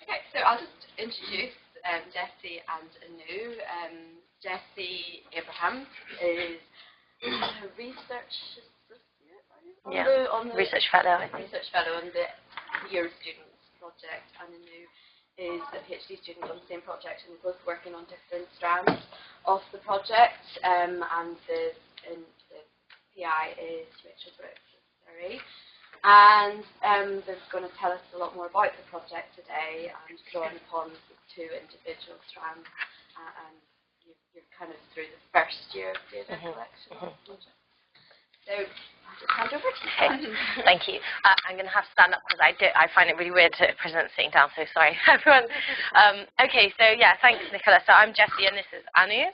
Okay, so I'll just introduce Jessie and Anu. Jessie Abrahams is a research associate on the research fellow. Research fellow on the Euro Students project, and Anu is a PhD student on the same project, and we're both working on different strands of the project. And the PI is Richard Brooks of Surrey. And they're going to tell us a lot more about the project today and drawing upon the two individual strands. And you're kind of through the first year of data collection of the project. So I'll just hand over to you. Thank you. I'm going to have to stand up because I find it really weird to present sitting down, so sorry, everyone. Okay, so yeah, thanks, Nicola. So I'm Jessie and this is Anu.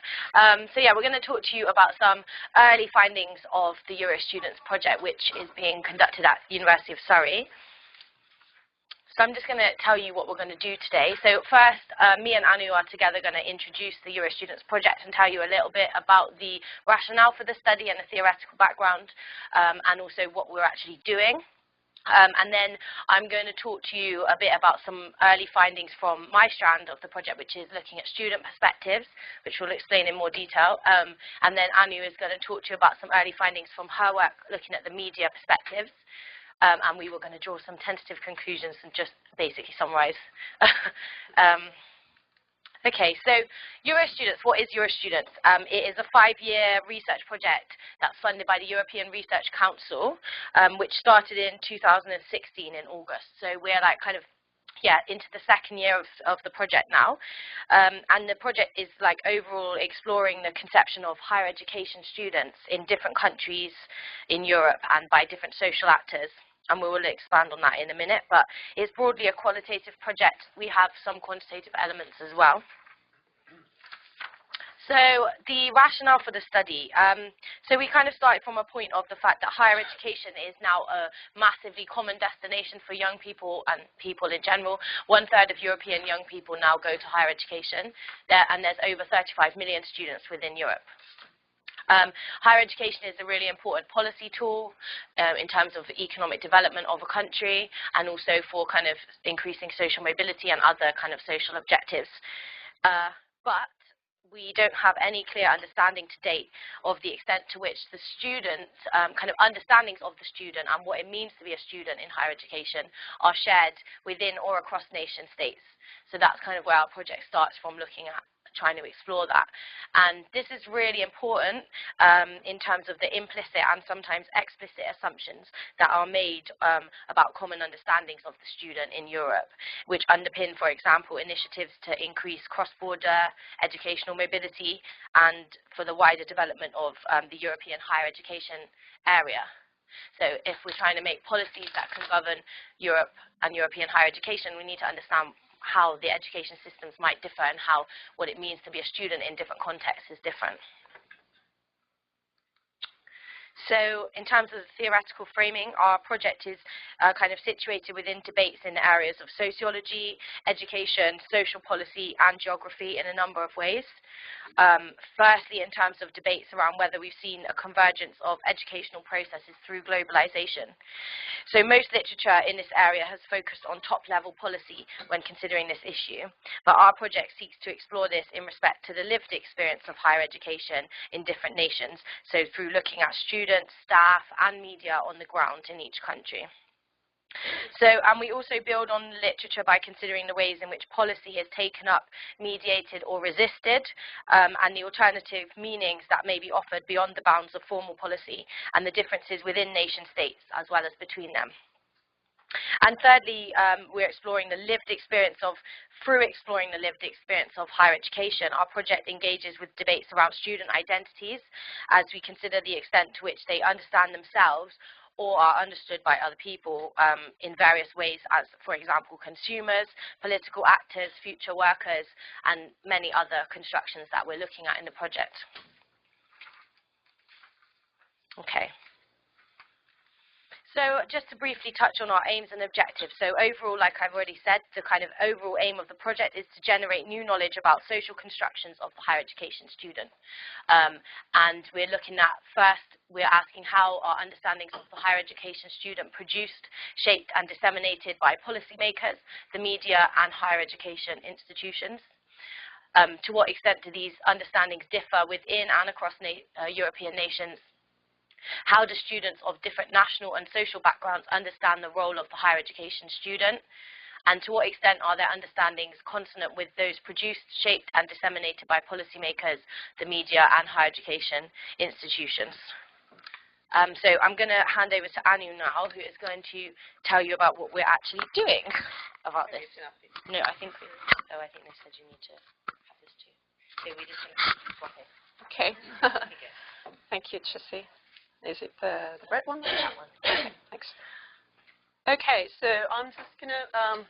So yeah, we're going to talk to you about some early findings of the Euro Students project, which is being conducted at the University of Surrey. So I'm just going to tell you what we're going to do today. So first, me and Anu are together going to introduce the Euro Students project and tell you a little bit about the rationale for the study and the theoretical background, and also what we're actually doing. And then I'm going to talk to you a bit about some early findings from my strand of the project, which is looking at student perspectives, which we'll explain in more detail. And then Anu is going to talk to you about some early findings from her work looking at the media perspectives. And we were going to draw some tentative conclusions and just basically summarize. Okay, so Euro Students, what is Euro Students? It is a 5-year research project that's funded by the European Research Council, which started in 2016 in August. So we're like kind of, into the second year of the project now. And the project is like overall exploring the conception of higher education students in different countries in Europe and by different social actors. And we will expand on that in a minute, but it's broadly a qualitative project. We have some quantitative elements as well. So the rationale for the study. So we kind of started from a point of the fact that higher education is now a massively common destination for young people and people in general. 1/3 of European young people now go to higher education, and there's over 35 million students within Europe. Higher education is a really important policy tool in terms of economic development of a country and also for kind of increasing social mobility and other kind of social objectives. But we don't have any clear understanding to date of the extent to which the students, kind of understandings of the student and what it means to be a student in higher education are shared within or across nation states. So that's kind of where our project starts from, looking at trying to explore that. And this is really important in terms of the implicit and sometimes explicit assumptions that are made about common understandings of the student in Europe, which underpin, for example, initiatives to increase cross-border educational mobility and for the wider development of the European higher education area. So if we're trying to make policies that can govern Europe and European higher education, we need to understand how the education systems might differ and how what it means to be a student in different contexts is different. So in terms of the theoretical framing, our project is kind of situated within debates in the areas of sociology, education, social policy, and geography in a number of ways. Firstly, in terms of debates around whether we've seen a convergence of educational processes through globalization. So most literature in this area has focused on top-level policy when considering this issue, but our project seeks to explore this in respect to the lived experience of higher education in different nations, so through looking at students, staff, and media on the ground in each country. So, and we also build on literature by considering the ways in which policy is taken up, mediated, or resisted, and the alternative meanings that may be offered beyond the bounds of formal policy, and the differences within nation states as well as between them. And thirdly, we're exploring the lived experience of, through exploring the lived experience of higher education, our project engages with debates around student identities as we consider the extent to which they understand themselves or are understood by other people in various ways as, for example, consumers, political actors, future workers, and many other constructions that we're looking at in the project. Okay. So just to briefly touch on our aims and objectives. So overall, like I've already said, the kind of overall aim of the project is to generate new knowledge about social constructions of the higher education student. And we're looking at, first, we're asking how our understandings of the higher education student produced, shaped and disseminated by policymakers, the media and higher education institutions. To what extent do these understandings differ within and across European nations? How do students of different national and social backgrounds understand the role of the higher education student? And to what extent are their understandings consonant with those produced, shaped and disseminated by policymakers, the media and higher education institutions? So I'm going to hand over to Anu now, who is going to tell you about what we're actually doing about this. No, I think they said you need to have this too. So we're just going to swap it. Okay. Thank you, Jessie. Is it the red one? That one. Okay, thanks. Okay, so I'm just going to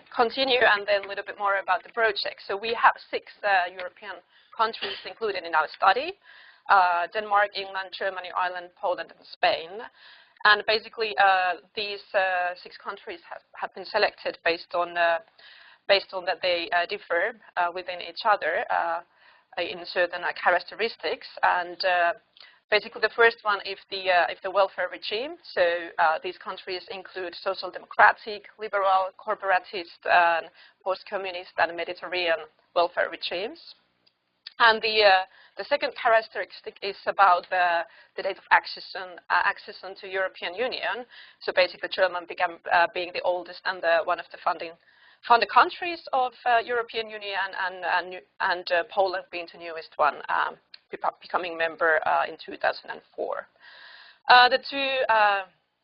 continue and then a little bit more about the project. So we have 6 European countries included in our study. Denmark, England, Germany, Ireland, Poland, and Spain. And basically, these 6 countries have been selected based on that they differ within each other in certain characteristics. And basically, the first one is the welfare regime. So these countries include social democratic, liberal, corporatist, and post-communist and Mediterranean welfare regimes. And the second characteristic is about the date of accession to European Union. So basically, Germany began being the oldest and one of the founding countries of European Union, and Poland being the newest one, becoming member in 2004. The 2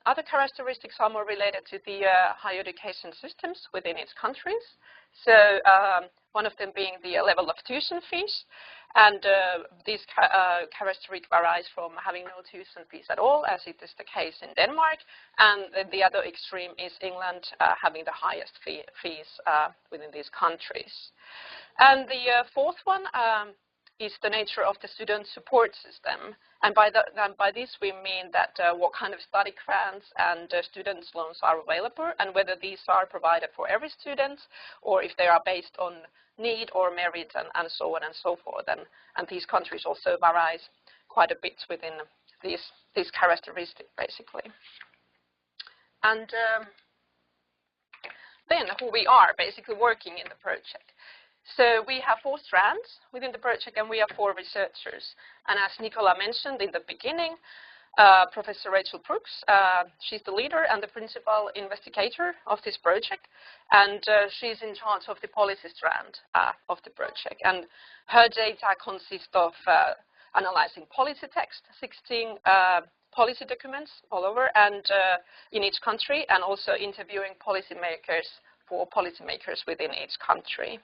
other characteristics are more related to the higher education systems within its countries. So one of them being the level of tuition fees, and this characteristic varies from having no tuition fees at all, as it is the case in Denmark, and the other extreme is England having the highest fees within these countries. And the fourth one is the nature of the student support system. And by this we mean that what kind of study grants and students' loans are available, and whether these are provided for every student, or if they are based on need or merit, and so on and so forth. And these countries also varies quite a bit within these characteristics, basically. And then who we are basically working in the project. So we have 4 strands within the project, and we are 4 researchers. And as Nicola mentioned in the beginning, Professor Rachel Brooks, she's the leader and the principal investigator of this project, and she's in charge of the policy strand of the project. And her data consist of analyzing policy text, 16 policy documents all over and in each country, and also interviewing policymakers within each country.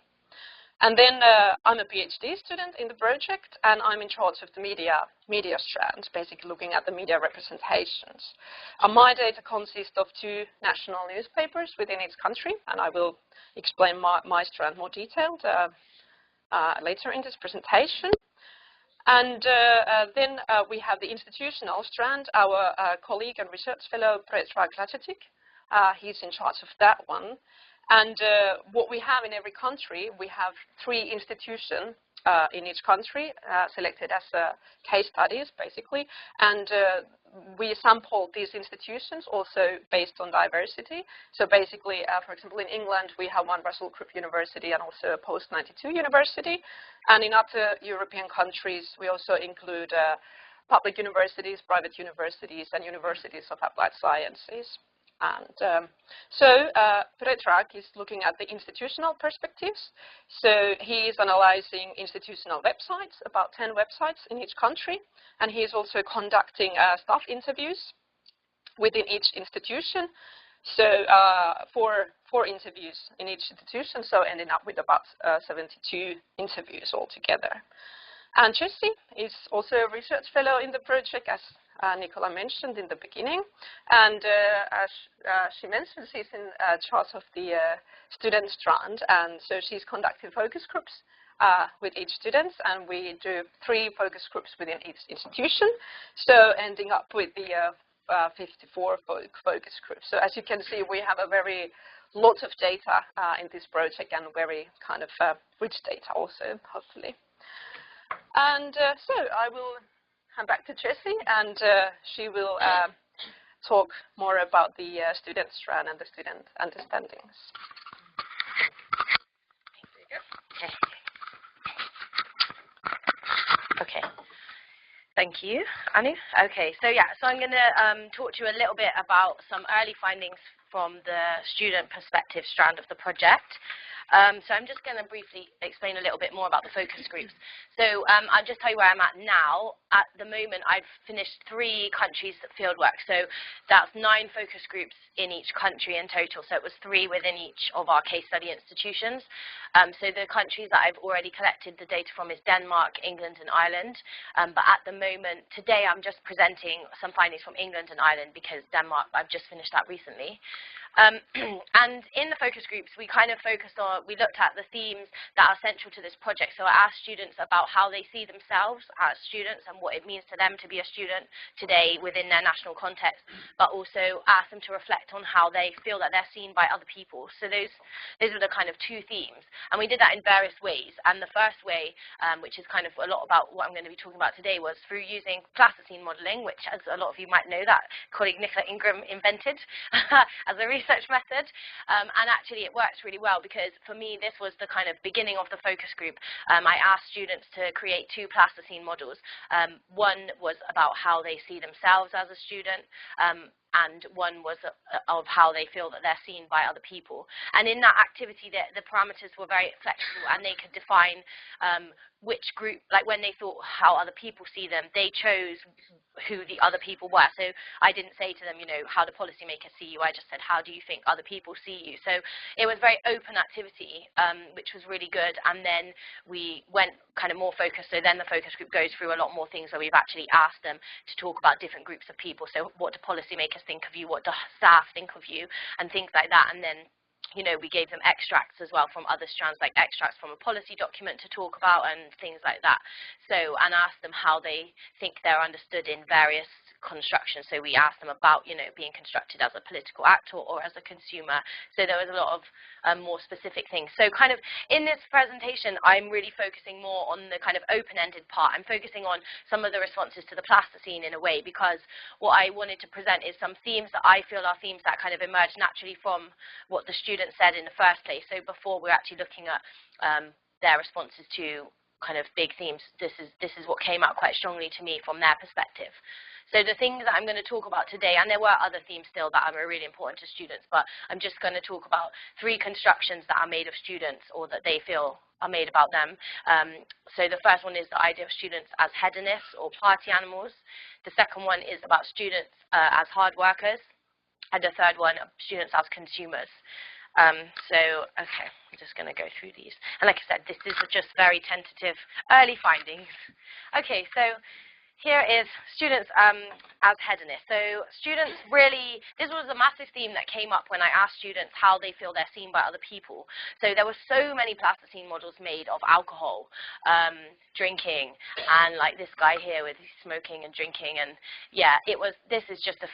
And then I'm a PhD student in the project, and I'm in charge of the media strand, basically looking at the media representations. My data consists of 2 national newspapers within each country, and I will explain my strand more detailed later in this presentation. And then we have the institutional strand. Our colleague and research fellow, Predrag Lacetic, he's in charge of that one. And what we have in every country, we have 3 institutions in each country selected as case studies, basically. And we sampled these institutions also based on diversity. So basically, for example, in England, we have one Russell Group University and also a Post-92 University. And in other European countries, we also include public universities, private universities, and universities of applied sciences. And Predrag is looking at the institutional perspectives. So he is analyzing institutional websites, about 10 websites in each country, and he is also conducting staff interviews within each institution. So 4 interviews in each institution, so ending up with about 72 interviews altogether. And Jessie is also a research fellow in the project, as Nicola mentioned in the beginning. And as she mentioned, she's in charge of the student strand. And so she's conducting focus groups with each student. And we do 3 focus groups within each institution. So ending up with the 54 focus groups. So as you can see, we have a very lot of data in this project, and very kind of rich data also, hopefully. And so I will hand back to Jessie, and she will talk more about the student strand and the student understandings. Okay. Thank you, Anu. Okay, so yeah, so I'm going to talk to you a little bit about some early findings from the student perspective strand of the project. So I'm just going to briefly explain a little bit more about the focus groups. So I'll just tell you where I'm at now. At the moment, I've finished 3 countries fieldwork. So that's 9 focus groups in each country in total. So it was 3 within each of our case study institutions. So the countries that I've already collected the data from is Denmark, England, and Ireland. But at the moment, today I'm just presenting some findings from England and Ireland, because Denmark, I've just finished that recently. And in the focus groups, we kind of focused on, we looked at the themes that are central to this project. So I asked students about how they see themselves as students and what it means to them to be a student today within their national context, but also asked them to reflect on how they feel that they're seen by other people. So those were the kind of 2 themes. And we did that in various ways. And the first way, which is kind of a lot about what I'm going to be talking about today, was through using plasticine modeling, which, as a lot of you might know, that colleague Nicola Ingram invented as a research method. And actually it works really well, because for me this was the kind of beginning of the focus group. I asked students to create 2 plasticine models. One was about how they see themselves as a student, and one was of how they feel that they're seen by other people. And in that activity, the parameters were very flexible, and they could define which group, like when they thought how other people see them, they chose who the other people were. So I didn't say to them, you know, how do policymakers see you? I just said, how do you think other people see you? So it was very open activity, which was really good. And then we went kind of more focused. So then the focus group goes through a lot more things where we've actually asked them to talk about different groups of people. So what do policymakers think of you? What do staff think of you? And things like that. And then, you know, we gave them extracts as well from other strands, like extracts from a policy document to talk about and things like that. So, and asked them how they think they're understood in various constructions. So we asked them about, you know, being constructed as a political actor or as a consumer. So there was a lot of more specific things. So kind of in this presentation, I'm really focusing more on the kind of open-ended part. I'm focusing on some of the responses to the plasticine in a way, because what I wanted to present is some themes that I feel are themes that kind of emerge naturally from what the students said in the first place. So before we're actually looking at their responses to kind of big themes, this is what came out quite strongly to me from their perspective. So the things that I'm going to talk about today, and there were other themes still that are really important to students, but I'm just going to talk about 3 constructions that are made of students, or that they feel are made about them. So the first one is the idea of students as hedonists or party animals. The second one is about students as hard workers. And the third one, students as consumers. Okay, I'm just going to go through these. And like I said, this is just very tentative early findings. Okay, so here is students as hedonists. So students really, this was a massive theme that came up when I asked students how they feel they're seen by other people. So there were so many plasticine models made of alcohol, drinking, and like this guy here with smoking and drinking. And yeah, this is just a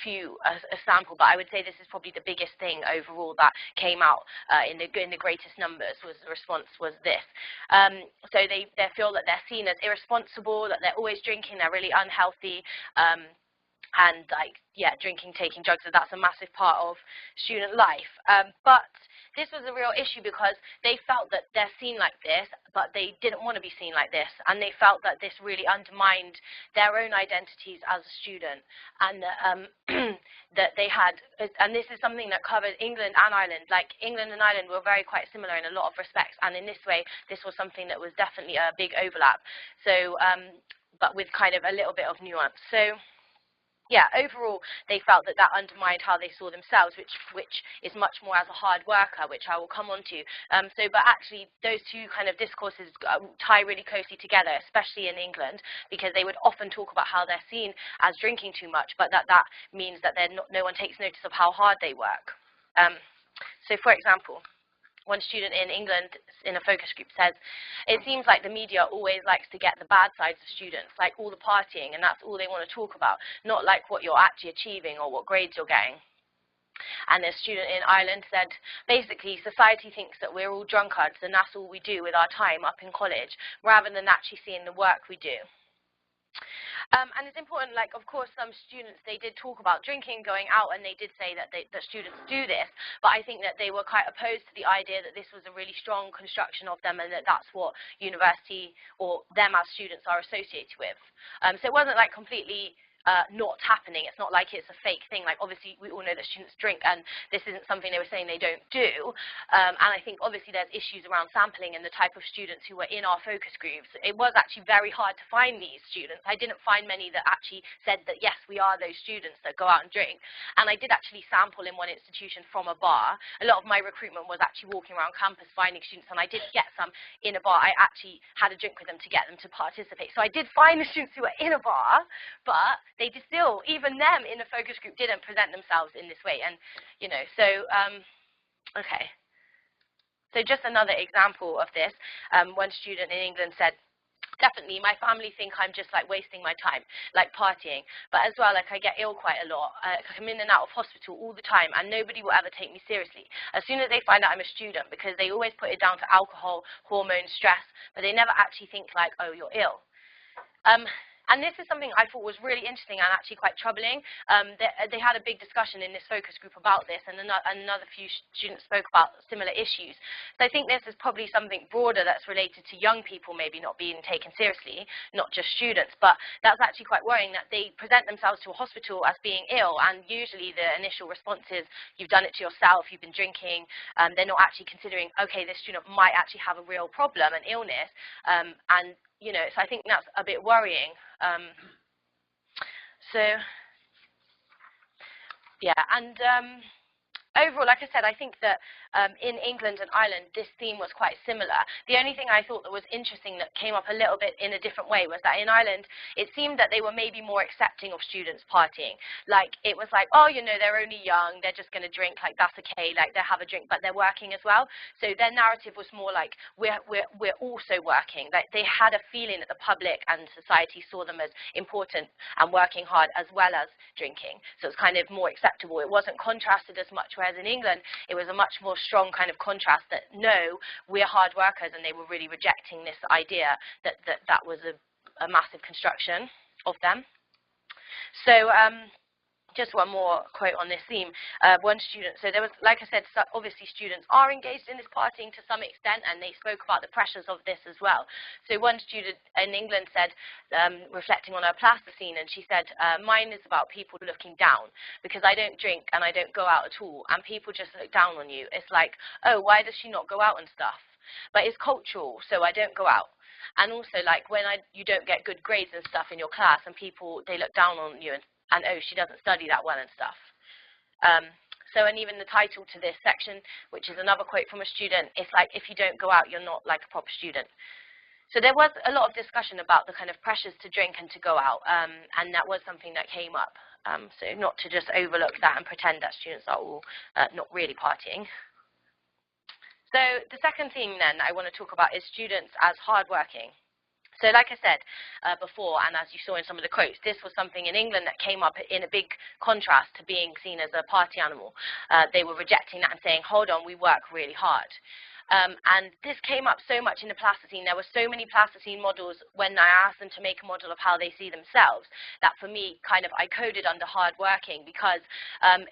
sample, but I would say this is probably the biggest thing overall that came out in the greatest numbers. Was the response was this. So they feel that they're seen as irresponsible, that they're always drinking, they're really unhealthy, and like, yeah, drinking, taking drugs, so that's a massive part of student life. But this was a real issue because they felt that they're seen like this, but they didn't want to be seen like this, and they felt that this really undermined their own identities as a student, and that they had, and this is something that covered England and Ireland. Like, England and Ireland were very quite similar in a lot of respects, and in this way, this was something that was definitely a big overlap. So, but with kind of a little bit of nuance. So yeah, overall, they felt that that undermined how they saw themselves, which is much more as a hard worker, which I will come on to. But actually, those 2 kind of discourses tie really closely together, especially in England, because they would often talk about how they're seen as drinking too much, but that means that no one takes notice of how hard they work. So, for example, one student in England in a focus group says, it seems like the media always likes to get the bad sides of students, like all the partying, and that's all they want to talk about, not like what you're actually achieving or what grades you're getting. And a student in Ireland said, basically, society thinks that we're all drunkards and that's all we do with our time up in college, rather than actually seeing the work we do. And it's important, like, of course, some students, they did talk about drinking, going out, and they did say that students do this, but I think that they were quite opposed to the idea that this was a really strong construction of them and that that's what university or them as students are associated with. So it wasn't like completely not happening. It's not like it's a fake thing. Like, obviously, we all know that students drink, and this isn't something they were saying they don't do. And I think, obviously, there's issues around sampling and the type of students who were in our focus groups. It was actually very hard to find these students. I didn't find many that actually said that, yes, we are those students that go out and drink. And I did actually sample in one institution from a bar. A lot of my recruitment was actually walking around campus finding students, and I did get some in a bar. I actually had a drink with them to get them to participate. So I did find the students who were in a bar, but they did still, even them in the focus group didn't present themselves in this way. And, you know, so, okay. So just another example of this, one student in England said, definitely, my family think I'm just like wasting my time, like partying. But as well, like, I get ill quite a lot. I'm in and out of hospital all the time, and nobody will ever take me seriously. As soon as they find out I'm a student, because they always put it down to alcohol, hormones, stress, but they never actually think like, oh, you're ill. And this is something I thought was really interesting and actually quite troubling. They had a big discussion in this focus group about this, and another few students spoke about similar issues. So I think this is probably something broader that's related to young people maybe not being taken seriously, not just students. But that's actually quite worrying that they present themselves to a hospital as being ill, and usually the initial response is, you've done it to yourself, you've been drinking. They're not actually considering, okay, this student might actually have a real problem, an illness, and you know, so I think that's a bit worrying. So, yeah, and overall, like I said, I think that in England and Ireland, this theme was quite similar. The only thing I thought that was interesting that came up a little bit in a different way was that in Ireland, it seemed that they were maybe more accepting of students partying. Like, it was like, oh, you know, they're only young, they're just going to drink, like, that's okay, like, they have a drink, but they're working as well. So their narrative was more like, we're also working. Like, they had a feeling that the public and society saw them as important and working hard as well as drinking. So it's kind of more acceptable. It wasn't contrasted as much, whereas in England, it was a much more strong kind of contrast that, no, we're hard workers, and they were really rejecting this idea that that was a massive construction of them. So just one more quote on this theme. One student, so there was, like I said, so obviously students are engaged in this partying to some extent, and they spoke about the pressures of this as well. So one student in England said, reflecting on her plasticine, and she said, mine is about people looking down, because I don't drink and I don't go out at all, and people just look down on you. It's like, oh, why does she not go out and stuff? But it's cultural, so I don't go out. And also, like, when you don't get good grades and stuff in your class, and people, they look down on you, and oh, she doesn't study that well and stuff. So, and even the title to this section, which is another quote from a student, it's like, if you don't go out, you're not like a proper student. So there was a lot of discussion about the kind of pressures to drink and to go out, and that was something that came up. So not to just overlook that and pretend that students are all not really partying. So the second theme then I want to talk about is students as hardworking. So like I said before, and as you saw in some of the quotes, this was something in England that came up in a big contrast to being seen as a party animal. They were rejecting that and saying, hold on, we work really hard. And this came up so much in the plasticine. There were so many plasticine models when I asked them to make a model of how they see themselves, that for me, kind of, I coded under hardworking, because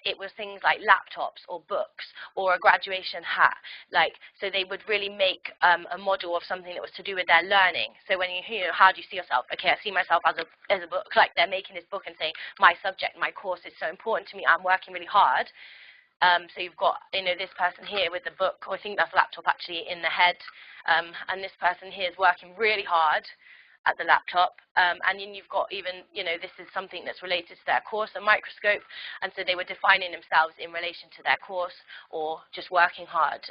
it was things like laptops or books or a graduation hat. Like, so they would really make a model of something that was to do with their learning. So when you hear, how do you see yourself? Okay, I see myself as a book. Like, they're making this book and saying, my subject, my course is so important to me, I'm working really hard. So you've got, you know, this person here with the book, or I think that's laptop actually, in the head, and this person here is working really hard at the laptop, and then you've got even, you know, this is something that's related to their course, a microscope, and so they were defining themselves in relation to their course or just working hard.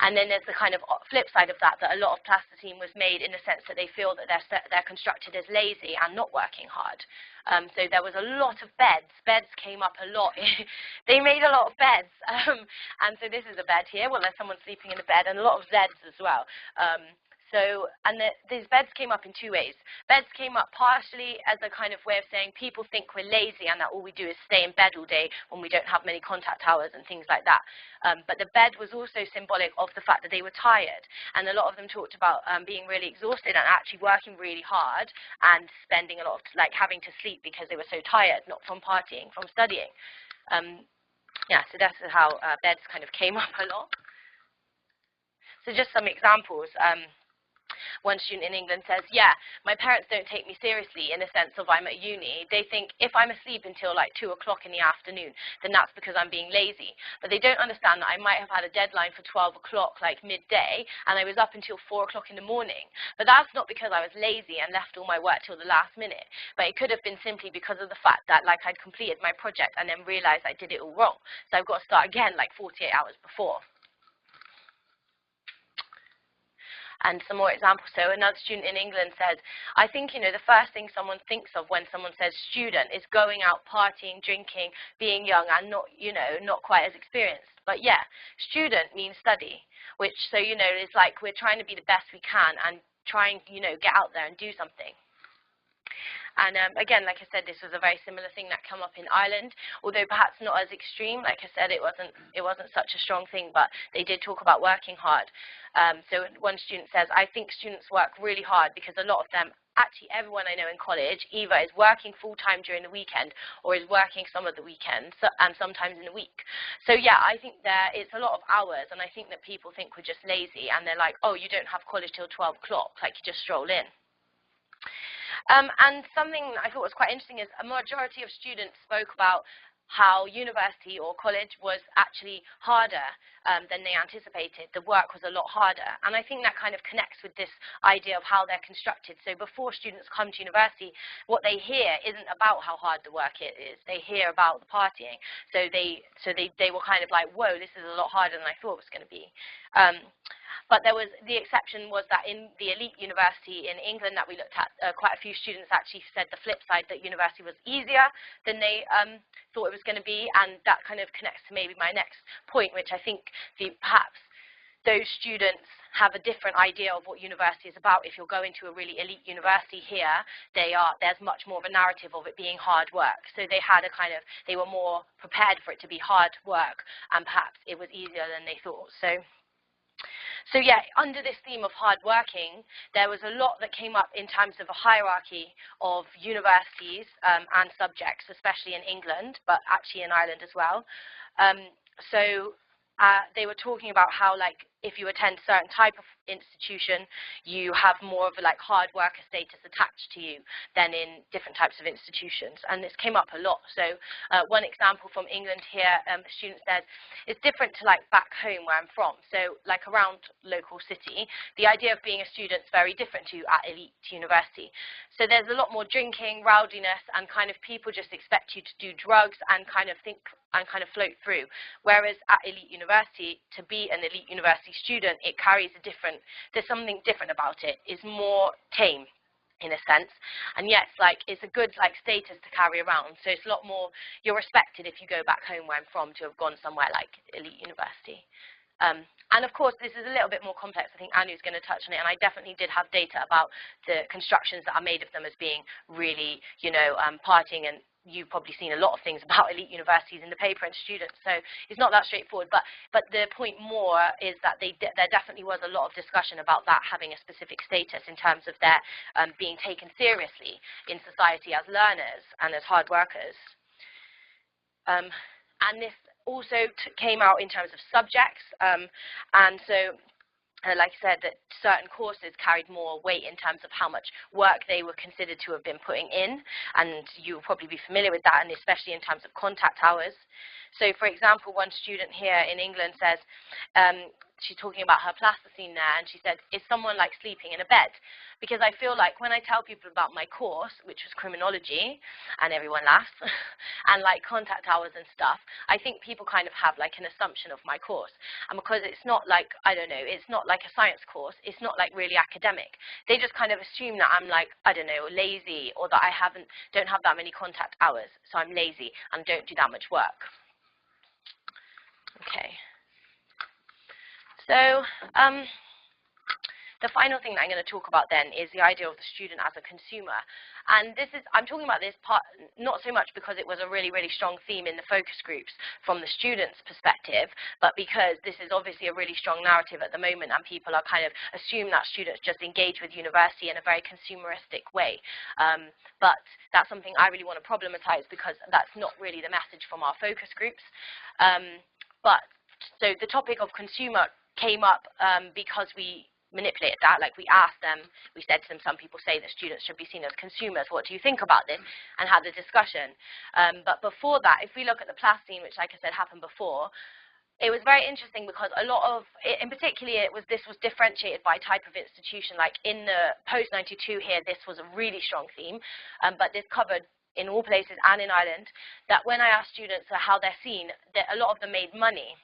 And then there's the kind of flip side of that, that a lot of plasticine was made in the sense that they feel that they're constructed as lazy and not working hard. So there was a lot of beds. Beds came up a lot. They made a lot of beds. And so this is a bed here. Well, there's someone sleeping in a bed, and a lot of Zs as well. These beds came up in two ways. Beds came up partially as a kind of way of saying people think we're lazy and that all we do is stay in bed all day when we don't have many contact hours and things like that. But the bed was also symbolic of the fact that they were tired. And a lot of them talked about being really exhausted and actually working really hard and spending a lot of, like, having to sleep because they were so tired, not from partying, from studying. Yeah, so that's how beds kind of came up a lot. So just some examples. One student in England says, yeah, my parents don't take me seriously in the sense of I'm at uni. They think if I'm asleep until like 2 o'clock in the afternoon, then that's because I'm being lazy. But they don't understand that I might have had a deadline for 12 o'clock, like midday, and I was up until 4 o'clock in the morning. But that's not because I was lazy and left all my work till the last minute. But it could have been simply because of the fact that, like, I'd completed my project and then realized I did it all wrong. So I've got to start again like 48 hours before. And some more examples. So another student in England said, I think, the first thing someone thinks of when someone says student is going out, partying, drinking, being young, and not, not quite as experienced. But yeah, student means study, which, so, it's like we're trying to be the best we can and trying, get out there and do something. And again, like I said, this was a very similar thing that came up in Ireland, although perhaps not as extreme. Like I said, it wasn't such a strong thing, but they did talk about working hard. So one student says, I think students work really hard because a lot of them, actually everyone I know in college, either is working full-time during the weekend or is working some of the weekends and sometimes in the week. So yeah, I think it's a lot of hours, and I think that people think we're just lazy, and they're like, oh, you don't have college till 12 o'clock, like you just stroll in. And something I thought was quite interesting is a majority of students spoke about how university or college was actually harder than they anticipated. The work was a lot harder. And I think that kind of connects with this idea of how they're constructed. So before students come to university, what they hear isn't about how hard the work is. They hear about the partying. So they were kind of like, whoa, this is a lot harder than I thought it was going to be. But the exception was that in the elite university in England that we looked at, quite a few students actually said the flip side, that university was easier than they thought it was going to be, and that kind of connects to maybe my next point, which I think perhaps those students have a different idea of what university is about. If you're going to a really elite university here, there's much more of a narrative of it being hard work. So they were more prepared for it to be hard work, and perhaps it was easier than they thought. So yeah, under this theme of hard working, there was a lot that came up in terms of a hierarchy of universities and subjects, especially in England, but actually in Ireland as well. They were talking about how, like, if you attend a certain type of institution, you have more of a hard worker status attached to you than in different types of institutions. And this came up a lot. So one example from England here, a student says, it's different to back home where I'm from. So around local city, the idea of being a student is very different to at elite university. So there's a lot more drinking, rowdiness, and kind of people just expect you to do drugs and kind of float through. Whereas at elite university, to be an elite university student, it carries there's something different about it. It's more tame in a sense, and yes, it's a good status to carry around. So it's a lot more, you're respected if you go back home where I'm from to have gone somewhere like elite university. And of course, this is a little bit more complex. I think Anu's going to touch on it, and I definitely did have data about the constructions that are made of them as being really, partying, and you've probably seen a lot of things about elite universities in the paper and students, so it's not that straightforward. But the point more is that there definitely was a lot of discussion about that having a specific status in terms of their being taken seriously in society as learners and as hard workers. And this also came out in terms of subjects, and so like I said, that certain courses carried more weight in terms of how much work they were considered to have been putting in, and you'll probably be familiar with that, and especially in terms of contact hours. So, for example, one student here in England says, she's talking about her plasticine there, and she said, is someone like sleeping in a bed? Because I feel like when I tell people about my course, which was criminology, and everyone laughs, and like contact hours and stuff, I think people kind of have like an assumption of my course. And because it's not like, I don't know, it's not like a science course, it's not like really academic. They just kind of assume that I'm like, I don't know, lazy, or that I don't have that many contact hours, so I'm lazy and don't do that much work. Okay. So, the final thing that I'm going to talk about then is the idea of the student as a consumer. And this is, I'm talking about this part not so much because it was a really, really strong theme in the focus groups from the students' perspective, but because this is obviously a really strong narrative at the moment, and people are kind of assume that students just engage with university in a very consumeristic way. But that's something I really want to problematize, because that's not really the message from our focus groups. So the topic of consumer came up because we manipulated that. Like, we asked them, we said to them, some people say that students should be seen as consumers. What do you think about this? And had the discussion. But before that, if we look at the plasticine, which, like I said, happened before, it was very interesting because a lot of, in particular, this was differentiated by type of institution. Like in the post-92 here, this was a really strong theme, but this covered in all places and in Ireland, that when I asked students how they're seen, that a lot of them made money.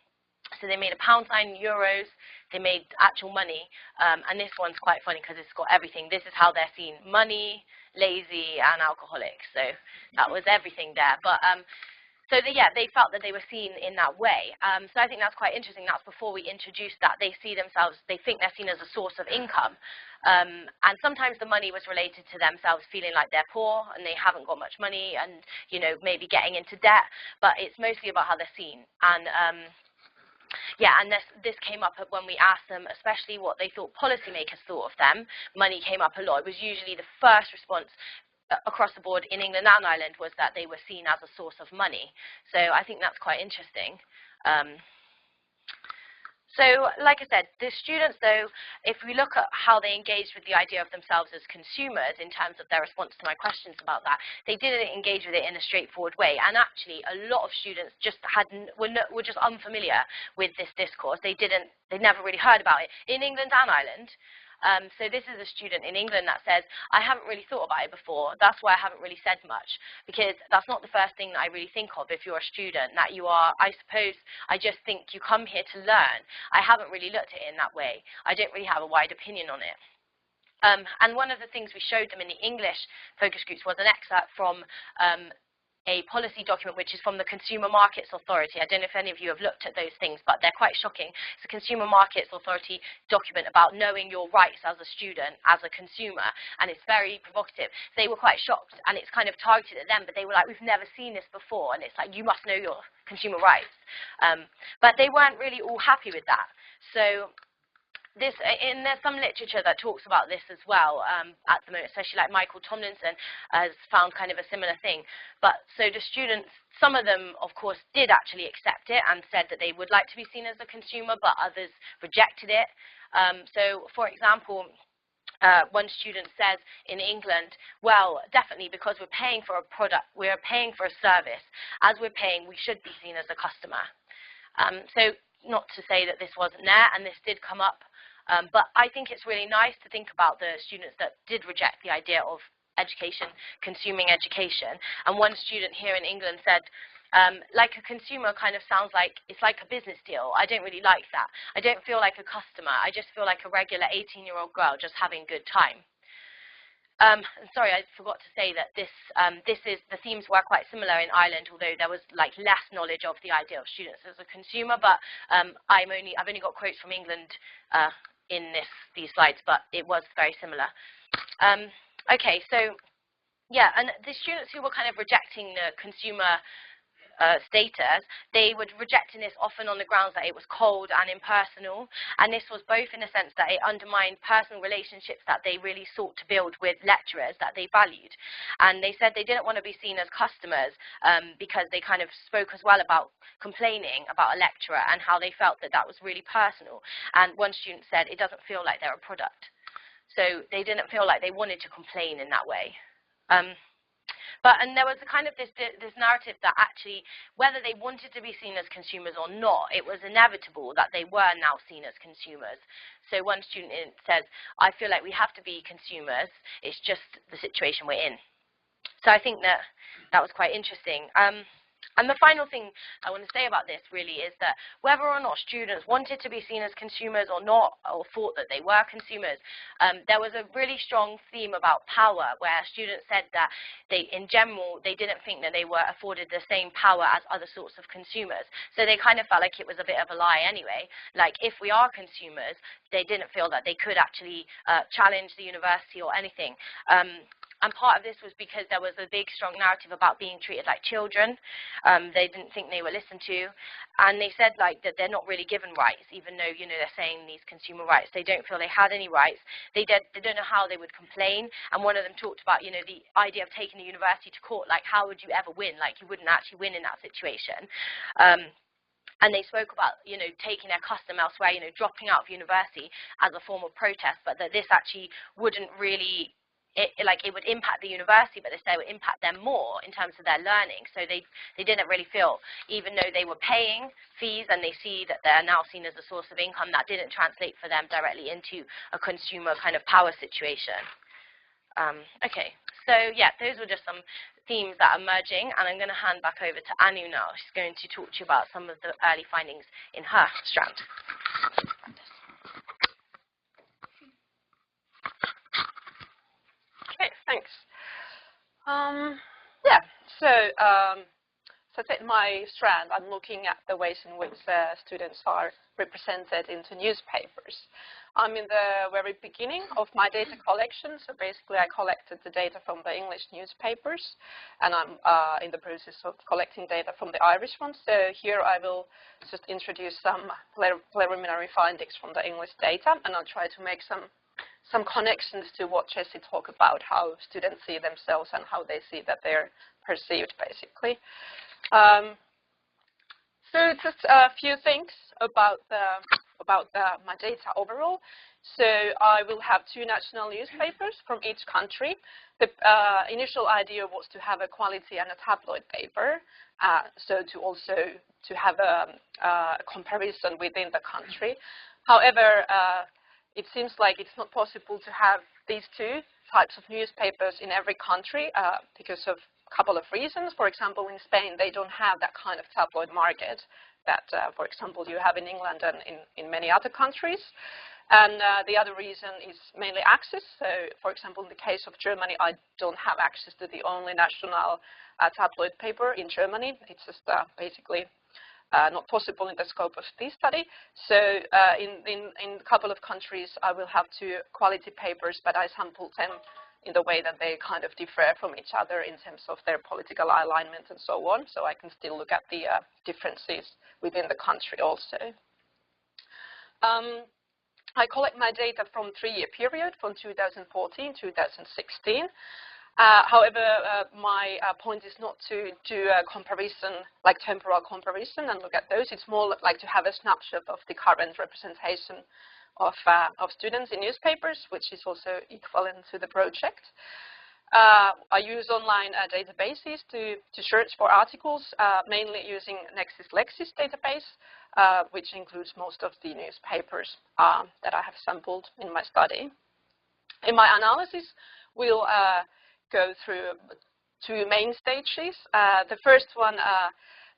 So they made a pound sign, euros, they made actual money, and this one's quite funny because it's got everything. This is how they're seen: money, lazy, and alcoholic. So that was everything there. But they felt that they were seen in that way. So I think that's quite interesting. That's before we introduced that. They think they're seen as a source of income. And sometimes the money was related to themselves feeling like they're poor and they haven't got much money and, you know, maybe getting into debt. But it's mostly about how they're seen. And and this came up when we asked them, especially what they thought policymakers thought of them. Money came up a lot. It was usually the first response across the board in England and Ireland was that they were seen as a source of money. So I think that's quite interesting. So, like I said, the students, though, if we look at how they engaged with the idea of themselves as consumers in terms of their response to my questions about that, they didn't engage with it in a straightforward way. And actually, a lot of students just were just unfamiliar with this discourse. They'd never really heard about it in England and Ireland. So this is a student in England that says, I haven't really thought about it before. That's why I haven't really said much, because that's not the first thing that I really think of if you're a student, that you are, I suppose, I just think you come here to learn. I haven't really looked at it in that way. I don't really have a wide opinion on it. And one of the things we showed them in the English focus groups was an excerpt from a policy document which is from the Consumer Markets Authority. I don't know if any of you have looked at those things, but they're quite shocking. It's a Consumer Markets Authority document about knowing your rights as a student, as a consumer, and it's very provocative. They were quite shocked, and it's kind of targeted at them, but they were like, we've never seen this before, and it's like, you must know your consumer rights. But they weren't really all happy with that. So there's some literature that talks about this as well at the moment, especially like Michael Tomlinson has found kind of a similar thing. But so the students, some of them, of course, did actually accept it and said that they would like to be seen as a consumer, but others rejected it. So, for example, one student says in England, well, definitely, because we're paying for a product, we're paying for a service. As we're paying, we should be seen as a customer. So not to say that this wasn't there, and this did come up. But I think it's really nice to think about the students that did reject the idea of education, consuming education. And one student here in England said, like a consumer kind of sounds like, it's like a business deal. I don't really like that. I don't feel like a customer. I just feel like a regular 18-year-old girl just having a good time. Sorry, I forgot to say that the themes were quite similar in Ireland, although there was like less knowledge of the idea of students as a consumer. But I've only got quotes from England in these slides, but it was very similar. Okay, so yeah, and the students who were kind of rejecting the consumer status, they would reject this often on the grounds that it was cold and impersonal, and this was both in the sense that it undermined personal relationships that they really sought to build with lecturers that they valued. And they said they didn't want to be seen as customers because they kind of spoke as well about complaining about a lecturer and how they felt that that was really personal. And one student said it doesn't feel like they're a product. So they didn't feel like they wanted to complain in that way. And there was a kind of this narrative that actually, whether they wanted to be seen as consumers or not, it was inevitable that they were now seen as consumers. So one student says, I feel like we have to be consumers, it's just the situation we're in. So I think that was quite interesting. And the final thing I want to say about this really is that whether or not students wanted to be seen as consumers or not, or thought that they were consumers, there was a really strong theme about power, where students said that in general, they didn't think that they were afforded the same power as other sorts of consumers. So they kind of felt like it was a bit of a lie anyway. Like, if we are consumers, they didn't feel that they could actually challenge the university or anything. And part of this was because there was a big, strong narrative about being treated like children. They didn't think they were listened to. And they said, like, that they're not really given rights, even though, you know, they're saying these consumer rights. They don't feel they had any rights. They don't know how they would complain. And one of them talked about, you know, the idea of taking the university to court. Like, how would you ever win? Like, you wouldn't actually win in that situation. And they spoke about, you know, taking their custom elsewhere, you know, dropping out of university as a form of protest, but that this actually wouldn't really... it would impact the university, but they say it would impact them more in terms of their learning. So they didn't really feel, even though they were paying fees and they see that they're now seen as a source of income, that didn't translate for them directly into a consumer kind of power situation. Okay, so yeah, those were just some themes that are emerging, and I'm going to hand back over to Anu now. She's going to talk to you about some of the early findings in her strand. Okay, thanks. Yeah, so in my strand, I'm looking at the ways in which students are represented into newspapers. I'm in the very beginning of my data collection, so basically I collected the data from the English newspapers, and I'm in the process of collecting data from the Irish ones. So here I will just introduce some preliminary findings from the English data, and I'll try to make some connections to what Jessie talked about, how students see themselves and how they see that they're perceived, basically. So just a few things about my data overall. So I will have 2 national newspapers from each country. The initial idea was to have a quality and a tabloid paper, so to have a comparison within the country. However, it seems like it's not possible to have these 2 types of newspapers in every country because of a couple of reasons. For example, in Spain, they don't have that kind of tabloid market that, for example, you have in England and in many other countries. And the other reason is mainly access. So, for example, in the case of Germany, I don't have access to the only national tabloid paper in Germany. It's just basically not possible in the scope of this study. So in a couple of countries, I will have 2 quality papers, but I sampled them in the way that they kind of differ from each other in terms of their political alignment and so on. So I can still look at the differences within the country also. I collect my data from 3-year period, from 2014 to 2016. However, my point is not to do a comparison, like temporal comparison, and look at those. It's more like to have a snapshot of the current representation of students in newspapers, which is also equivalent to the project. I use online databases to search for articles, mainly using LexisNexis database, which includes most of the newspapers that I have sampled in my study. In my analysis, we'll go through 2 main stages. The first one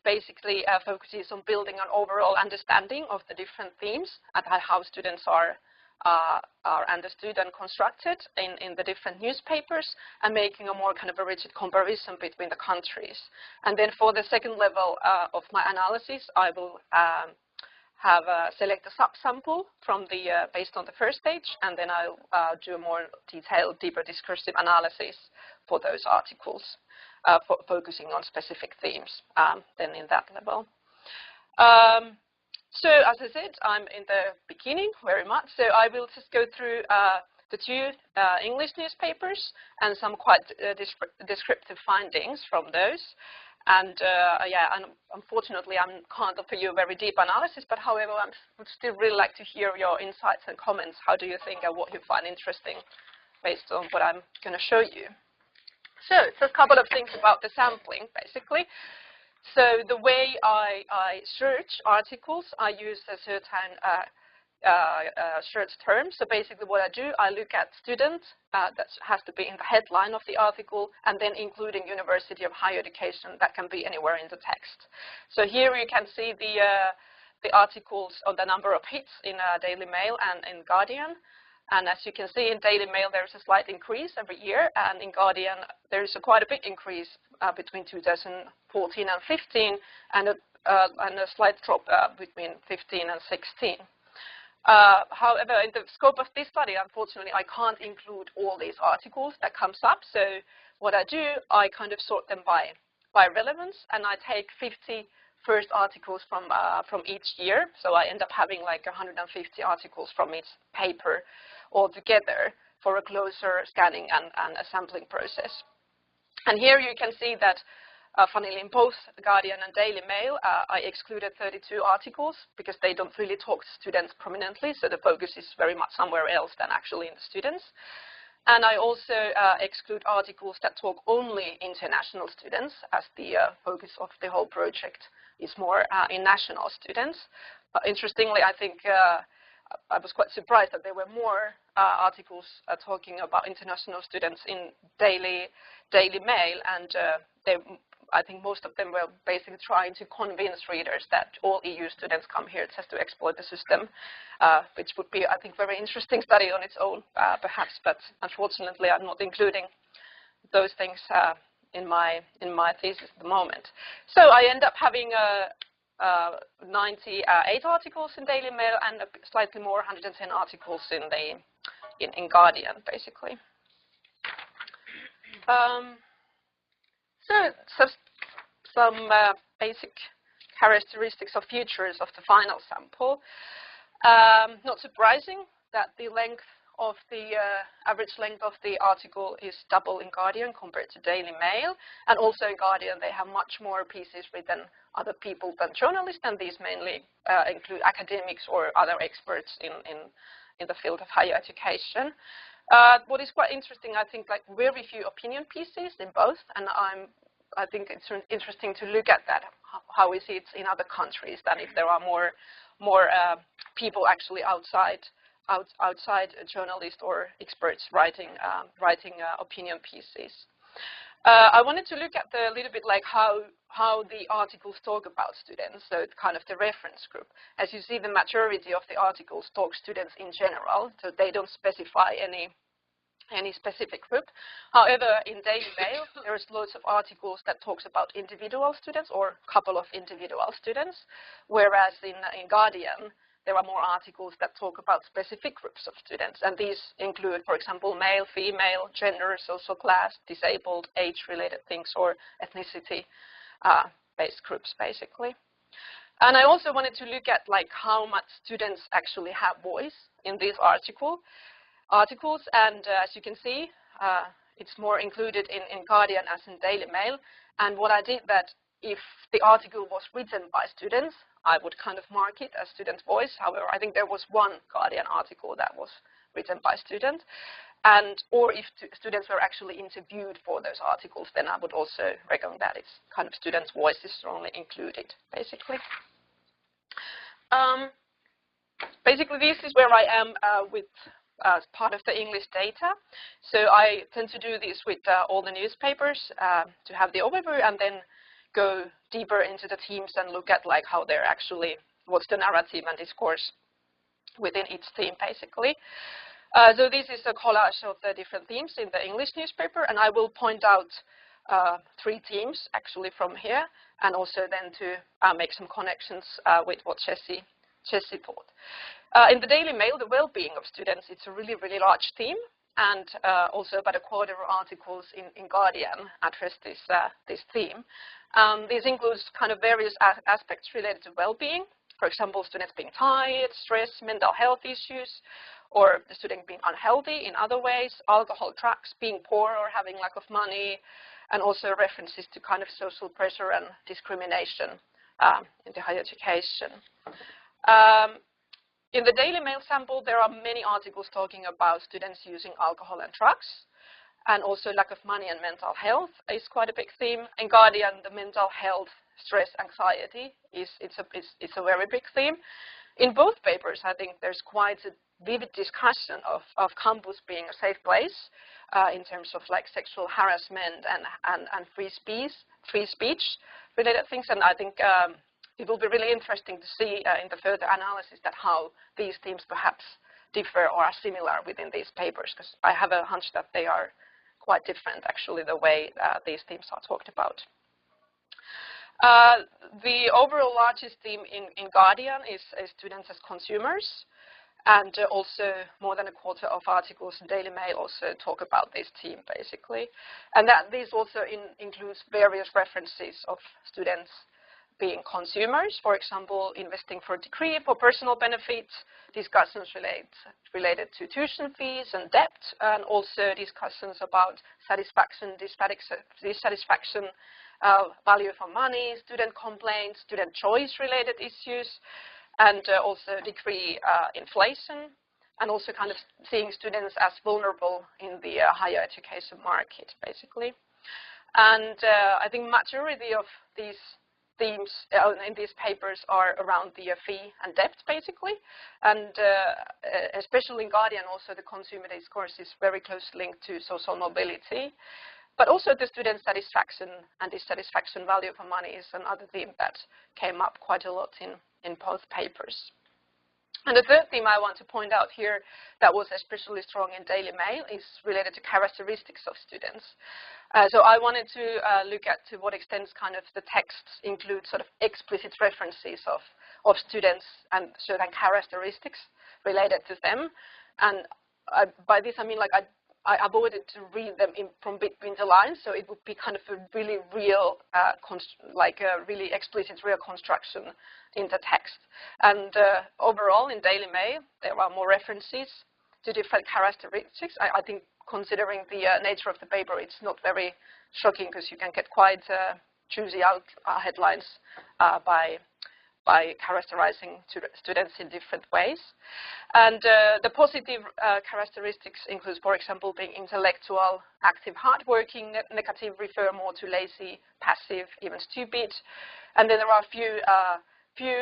basically focuses on building an overall understanding of the different themes and how students are understood and constructed in the different newspapers, and making a more kind of a rigid comparison between the countries. And then for the second level of my analysis, I will select a subsample from the based on the first stage, and then I'll do a more detailed, deeper discursive analysis for those articles, focusing on specific themes then in that level. So as I said, I'm in the beginning very much, so I will just go through the 2 English newspapers and some quite descriptive findings from those. And yeah, and unfortunately, I can't offer you a very deep analysis, but however, I would still really like to hear your insights and comments. How do you think and what you find interesting based on what I'm going to show you? So a couple of things about the sampling, basically. So the way I search articles, I use a certain search term. So basically what I do, I look at students, that has to be in the headline of the article, and then including University of Higher Education, that can be anywhere in the text. So here you can see the articles on the number of hits in Daily Mail and in Guardian. And as you can see, in Daily Mail, there's a slight increase every year, and in Guardian, there's quite a big increase between 2014 and 15, and a slight drop between 15 and 16. However, in the scope of this study, unfortunately, I can't include all these articles that comes up. So what I do, I kind of sort them by relevance, and I take 50 first articles from each year. So I end up having like 150 articles from each paper all together for a closer scanning and a sampling process. And here you can see that, funnily, in both Guardian and Daily Mail, I excluded 32 articles because they don't really talk to students prominently, so the focus is very much somewhere else than actually in the students. And I also exclude articles that talk only international students, as the focus of the whole project is more in national students. Interestingly, I think I was quite surprised that there were more articles talking about international students in Daily Mail, and I think most of them were basically trying to convince readers that all EU students come here just to exploit the system, which would be, I think, very interesting study on its own, perhaps. But unfortunately, I'm not including those things in my thesis at the moment. So I end up having 98 articles in Daily Mail and slightly more, 110 articles in Guardian, basically. So just some basic characteristics or features of the final sample. Not surprising that the length of the average length of the article is double in Guardian compared to Daily Mail, and also in Guardian they have much more pieces written other people than journalists, and these mainly include academics or other experts in the field of higher education. What is quite interesting, I think, like very few opinion pieces in both, and I think it's interesting to look at that, how is it in other countries, than if there are more people actually outside journalists or experts writing opinion pieces. I wanted to look at a little bit like how the articles talk about students, so it's kind of the reference group. As you see, the majority of the articles talk students in general, so they don't specify any specific group. However, in Daily Mail, there's lots of articles that talks about individual students or a couple of individual students, whereas in Guardian, there are more articles that talk about specific groups of students, and these include, for example, male, female, gender, social class, disabled, age-related things, or ethnicity-based groups, basically. And I also wanted to look at like how much students actually have voice in these articles, and as you can see, it's more included in Guardian as in Daily Mail. And what I did that if the article was written by students, I would kind of mark it as student voice. However, I think there was one Guardian article that was written by students, or if students were actually interviewed for those articles, then I would also reckon that it's kind of students' voices strongly included, basically. Basically, this is where I am with as part of the English data. So I tend to do this with all the newspapers to have the overview, and then go deeper into the themes and look at like how they're actually, what's the narrative and discourse within each theme, basically. So this is a collage of the different themes in the English newspaper, and I will point out 3 themes actually from here, and also then to make some connections with what Jessie taught. In the Daily Mail, the well-being of students, it's a really, really large theme, and also about a quarter of articles in Guardian address this theme. This includes kind of various aspects related to well-being, for example, students being tired, stress, mental health issues, or the student being unhealthy in other ways, alcohol, drugs, being poor or having lack of money, and also references to kind of social pressure and discrimination in the higher education. In the Daily Mail sample, there are many articles talking about students using alcohol and drugs. and also lack of money and mental health is quite a big theme. In Guardian, the mental health, stress, anxiety it's a very big theme. In both papers, I think there's quite a vivid discussion of campus being a safe place in terms of like sexual harassment and free speech related things. And I think it will be really interesting to see in the further analysis that how these themes perhaps differ or are similar within these papers, because I have a hunch that they are quite different, actually, the way these themes are talked about. The overall largest theme in Guardian is students as consumers, and also more than a quarter of articles in Daily Mail also talk about this theme, basically. And that this also includes various references of students being consumers, for example, investing for a degree for personal benefits, discussions related to tuition fees and debt, and also discussions about satisfaction, dissatisfaction, value for money, student complaints, student choice related issues, and also degree inflation, and also kind of seeing students as vulnerable in the higher education market, basically. And I think majority of these themes in these papers are around the fee and debt, basically, and especially in Guardian, also the consumer discourse is very closely linked to social mobility, but also the student satisfaction and dissatisfaction value for money is another theme that came up quite a lot in both papers. And the third theme I want to point out here that was especially strong in Daily Mail is related to characteristics of students. So I wanted to look at to what extent kind of the texts include sort of explicit references of students and certain characteristics related to them. And by this I mean like I avoided to read them from between the lines, so it would be kind of a really real, like a really explicit real construction in the text. And overall in Daily Mail, there are more references to different characteristics. I think considering the nature of the paper, it's not very shocking because you can get quite choosy out headlines by characterizing students in different ways. And the positive characteristics include, for example, being intellectual, active, hardworking. Negative refer more to lazy, passive, even stupid. And then there are a few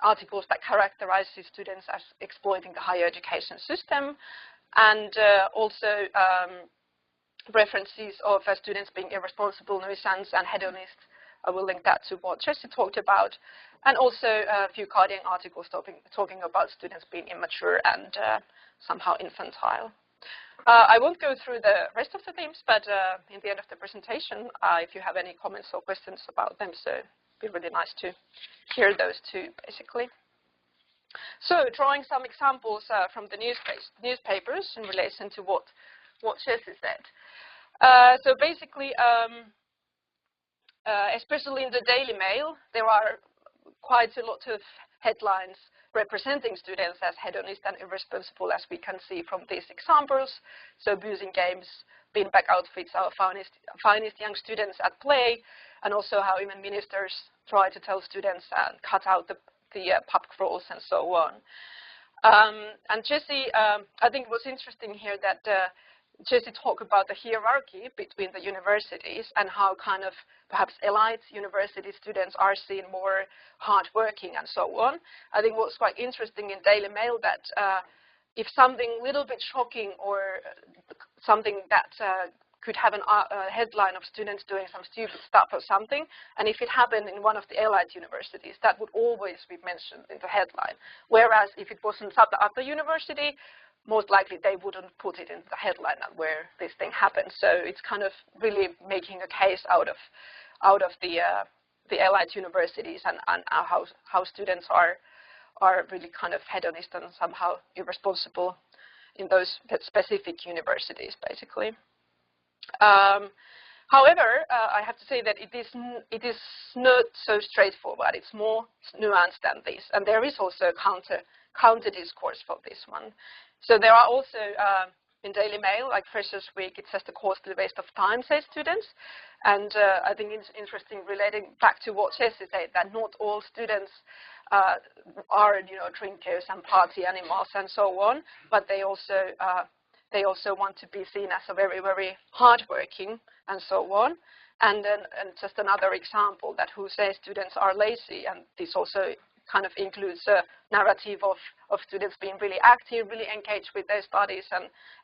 articles that characterize students as exploiting the higher education system, and also references of students being irresponsible, nuisance, and hedonist. I will link that to what Jessie talked about, and also a few Guardian articles talking about students being immature and somehow infantile. I won't go through the rest of the themes, but in the end of the presentation, if you have any comments or questions about them, so it'd be really nice to hear those too, basically. So, drawing some examples from the newspapers in relation to what Jessie said. So basically, especially in the Daily Mail, there are quite a lot of headlines representing students as hedonist and irresponsible, as we can see from these examples. So abusing games, beanbag outfits, our finest young students at play, and also how even ministers try to tell students and cut out the pub crawls and so on. And Jessie, I think it was interesting here that Jessie talked about the hierarchy between the universities and how kind of perhaps elite university students are seen more hardworking and so on. I think what's quite interesting in Daily Mail that if something a little bit shocking or something that could have a headline of students doing some stupid stuff or something, and if it happened in one of the elite universities, that would always be mentioned in the headline. Whereas if it wasn't at the other university, most likely they wouldn't put it in the headline where this thing happened. So it's kind of really making a case out of the elite universities and how students are really kind of hedonist and somehow irresponsible in those specific universities, basically. However, I have to say that it is not so straightforward. It's more nuanced than this, and there is also a counter discourse for this one. So there are also in Daily Mail, like Freshers Week, it says the costly waste of time, say students, and I think it's interesting relating back to what Jessie said, that not all students are drinkers and party animals and so on, but they also They also want to be seen as a very, very hardworking and so on. And just another example that who says students are lazy, and this also kind of includes a narrative of students being really active, really engaged with their studies,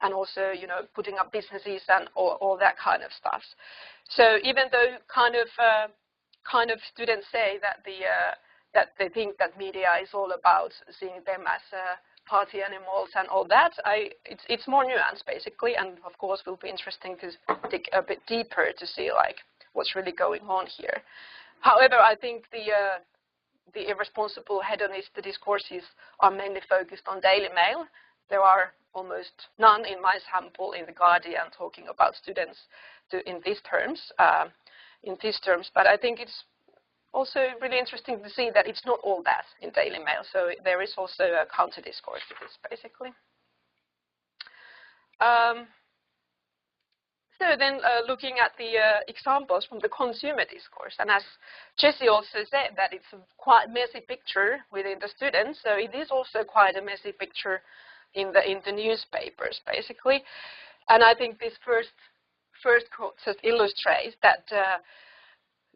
and also, you know, putting up businesses and all that kind of stuff. So even though kind of students say that that they think that media is all about seeing them as party animals and all that, it's more nuanced basically, and of course will be interesting to dig a bit deeper to see like what's really going on here. However, I think the irresponsible hedonist discourses are mainly focused on Daily Mail. There are almost none in my sample in the Guardian talking about students in these terms. But I think it's also really interesting to see that it's not all that in Daily Mail. So there is also a counter discourse to this, basically. So then looking at the examples from the consumer discourse, and as Jessie also said, that it's a quite messy picture within the students, so it is also quite a messy picture in the newspapers, basically. And I think this first quote just illustrates that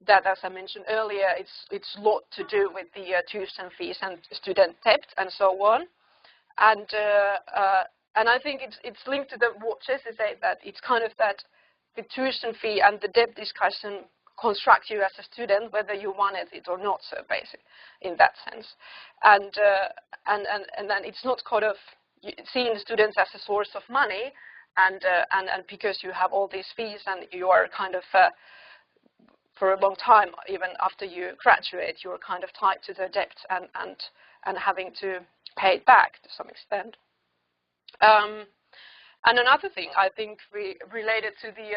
that, as I mentioned earlier, it's a lot to do with the tuition fees and student debt and so on. And I think it's linked to what Jessie said, that it's kind of that the tuition fee and the debt discussion construct you as a student, whether you wanted it or not, so basic in that sense. And then it's not kind of seeing students as a source of money, and because you have all these fees and you are kind of for a long time, even after you graduate, you're kind of tied to the debt and having to pay it back to some extent. And another thing I think related to the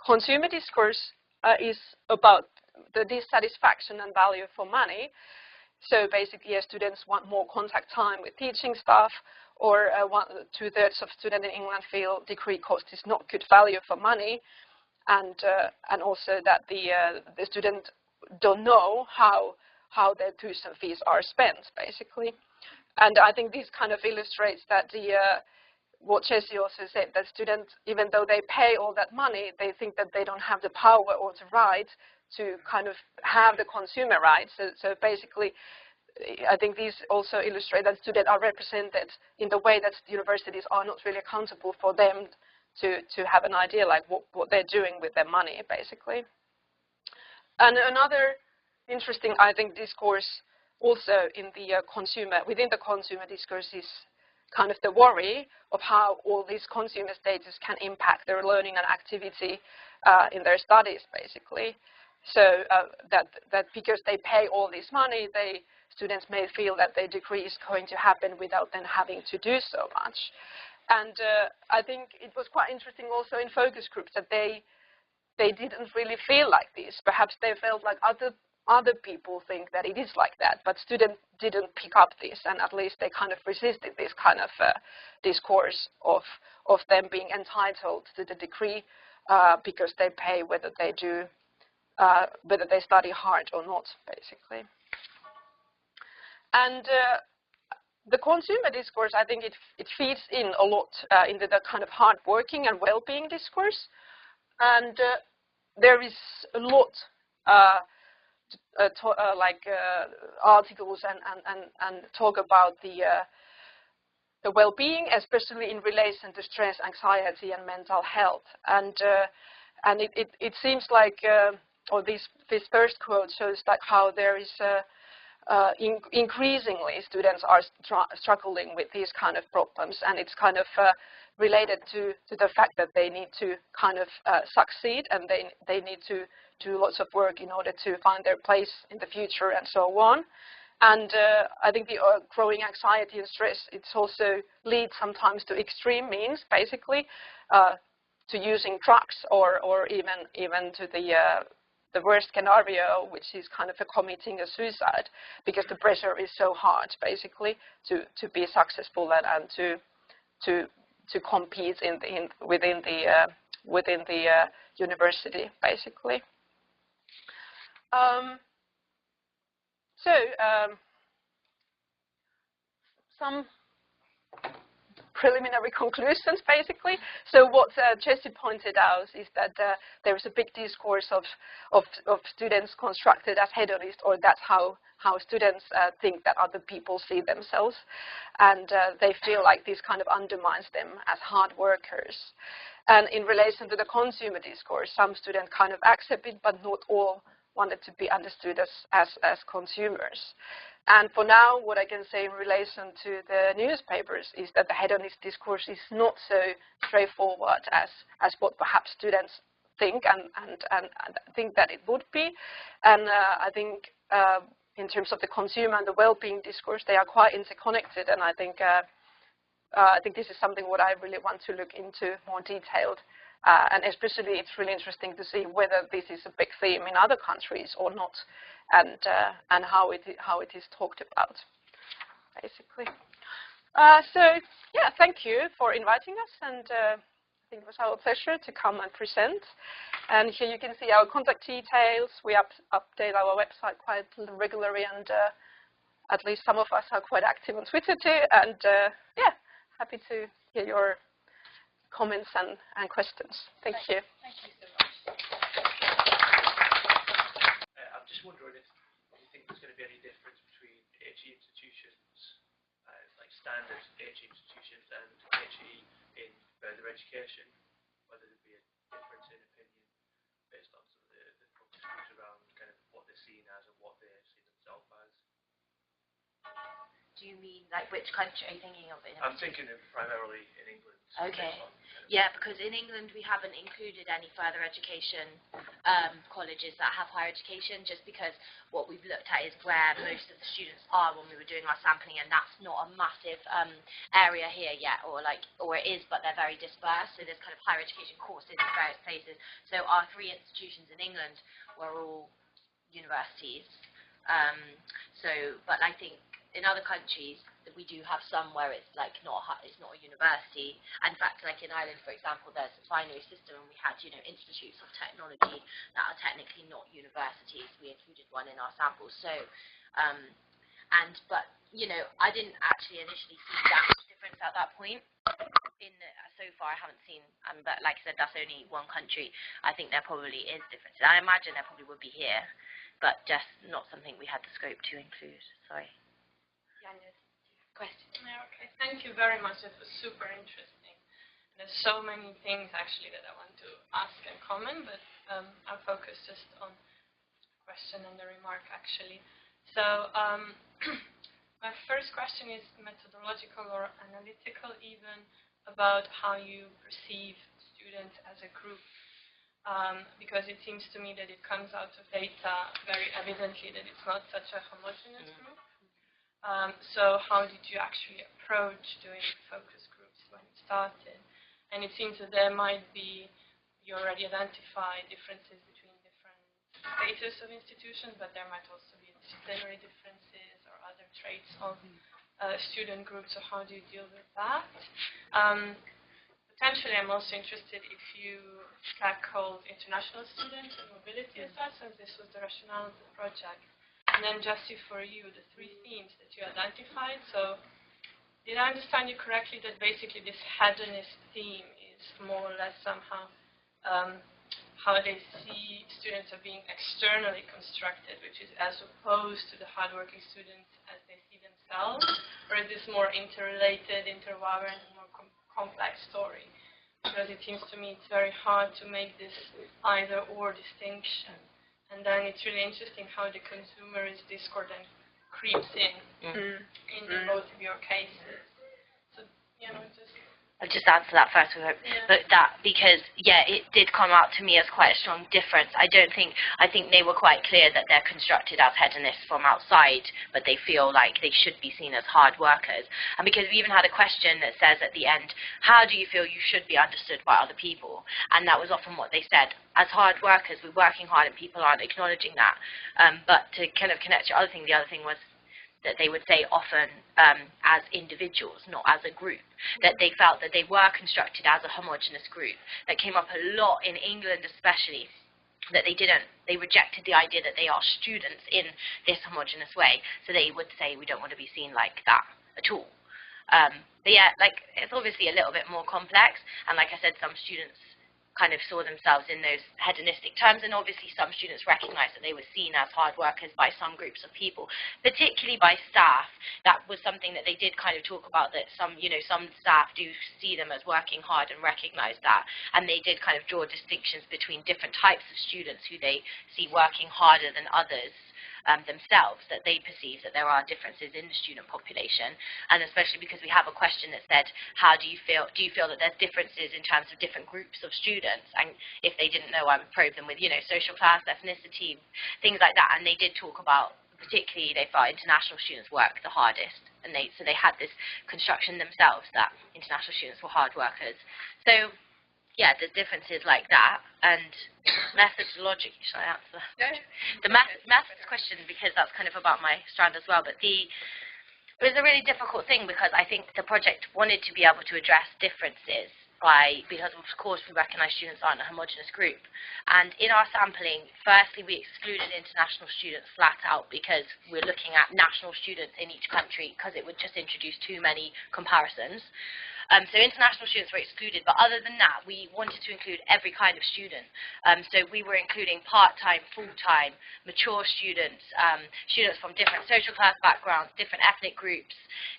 consumer discourse is about the dissatisfaction and value for money. So basically, students want more contact time with teaching staff, or 2/3 of students in England feel degree cost is not good value for money, and also that the students don't know how their tuition fees are spent, basically. And I think this kind of illustrates that what Jessie also said, that students, even though they pay all that money, they think that they don't have the power or the right to kind of have the consumer rights. So basically, I think these also illustrate that students are represented in the way that universities are not really accountable for them to have an idea like what they're doing with their money, basically. And another interesting, I think, discourse also in the within the consumer discourse is kind of the worry of how all these consumer status can impact their learning and activity in their studies, basically. So that because they pay all this money, students may feel that their degree is going to happen without them having to do so much. And I think it was quite interesting also in focus groups that they didn't really feel like this. Perhaps they felt like other people think that it is like that, but students didn't pick up this, and at least they kind of resisted this kind of discourse of them being entitled to the degree because they pay whether they study hard or not, basically. And the consumer discourse, I think it feeds in a lot into the kind of hardworking and well-being discourse, and there is a lot articles and talk about the well-being, especially in relation to stress, anxiety, and mental health. And it seems like, or this first quote shows like how there is increasingly students are struggling with these kind of problems, and it's kind of related to the fact that they need to kind of succeed, and they need to do lots of work in order to find their place in the future and so on. And I think the growing anxiety and stress, it's also leads sometimes to extreme means, basically, to using drugs or even to the worst scenario, which is kind of committing a suicide, because the pressure is so hard, basically, to be successful and to compete within the university, basically. Some preliminary conclusions, basically. So what Jessie pointed out is that there is a big discourse of students constructed as hedonist, or that's how students think that other people see themselves. And they feel like this kind of undermines them as hard workers. And in relation to the consumer discourse, some students kind of accept it, but not all wanted to be understood as consumers. And for now, what I can say in relation to the newspapers is that the hedonist discourse is not so straightforward as what perhaps students think and think that it would be. And I think in terms of the consumer and the well-being discourse, they are quite interconnected. And I think this is something what I really want to look into more detailed. And especially, it's really interesting to see whether this is a big theme in other countries or not, and how it is talked about, basically. So, yeah, thank you for inviting us, and I think it was our pleasure to come and present. And here you can see our contact details. We update our website quite regularly, and at least some of us are quite active on Twitter too. And yeah, happy to hear your comments and questions. Thank you. Thank you so much. I'm just wondering if you think there's going to be any difference between HE institutions, like standard HE institutions, and HE in further education, whether there'd be a difference in opinion based on some of the focus groups around kind of what they're seen as and what they see themselves as. Do you mean, like, which country are you thinking of? I'm thinking of primarily in England. Okay. Yeah, because in England we haven't included any further education colleges that have higher education, just because what we've looked at is where most of the students are when we were doing our sampling, and that's not a massive area here yet, or it is, but they're very dispersed. So there's kind of higher education courses in various places. So our 3 institutions in England were all universities. But I think in other countries, we do have some where it's like it's not a university. In fact, like in Ireland, for example, there's a binary system, and we had, institutes of technology that are technically not universities. We included one in our samples. So, but I didn't actually initially see that much difference at that point. So far, I haven't seen, but like I said, that's only one country. I think there probably is differences. I imagine there probably would be here, but just not something we had the scope to include. Sorry. Question. Yeah, okay. Thank you very much. It was super interesting. There's so many things actually that I want to ask and comment, but I'll focus just on the question and the remark actually. So my first question is methodological or analytical even, about how you perceive students as a group. Because it seems to me that it comes out of data very evidently that it's not such a homogeneous group. So how did you actually approach doing focus groups when it started? And it seems that there might be, you already identify differences between different status of institutions, but there might also be disciplinary differences or other traits of student groups. So how do you deal with that? Potentially, I'm also interested if you tackled international students and mobility as well, since this was the rationale of the project. And then, Jessie, for you, the 3 themes that you identified. So, did I understand you correctly that basically this hedonist theme is more or less somehow how they see students are being externally constructed, which is as opposed to the hardworking students as they see themselves? Or is this more interrelated, interwoven, more complex story? Because it seems to me it's very hard to make this either-or distinction. And then it's really interesting how the consumerist discourse then creeps in both of your cases. So, I'll just answer that first. But because it did come out to me as quite a strong difference. I think they were quite clear that they're constructed as hedonists from outside, but they feel like they should be seen as hard workers. And because we even had a question that says at the end, how do you feel you should be understood by other people? And that was often what they said. As hard workers, we're working hard and people aren't acknowledging that. But to kind of connect to the other thing was that they would say often as individuals, not as a group, that they felt that they were constructed as a homogenous group. That came up a lot in England especially, that they rejected the idea that they are students in this homogenous way. So they would say, we don't want to be seen like that at all. But yeah, like, it's obviously a little bit more complex, and like I said, some students kind of saw themselves in those hedonistic terms, and obviously some students recognized that they were seen as hard workers by some groups of people, particularly by staff. That was something that they did kind of talk about, that some staff do see them as working hard and recognize that, and they did kind of draw distinctions between different types of students who they see working harder than others themselves, that they perceive that there are differences in the student population, and especially because we have a question that said, how do you feel that there's differences in terms of different groups of students? And if they didn't know, I would probe them with, social class, ethnicity, things like that, and they did talk about, particularly they felt international students work the hardest, and so they had this construction themselves that international students were hard workers. So yeah, there's differences like that, and methodology. Shall I answer that? The methods question, because that's kind of about my strand as well, but it was a really difficult thing, because I think the project wanted to be able to address differences because of course we recognise students aren't a homogenous group, and in our sampling, firstly we excluded international students flat out because we're looking at national students in each country, because it would just introduce too many comparisons. So international students were excluded, but other than that, we wanted to include every kind of student. So we were including part-time, full-time, mature students, students from different social class backgrounds, different ethnic groups,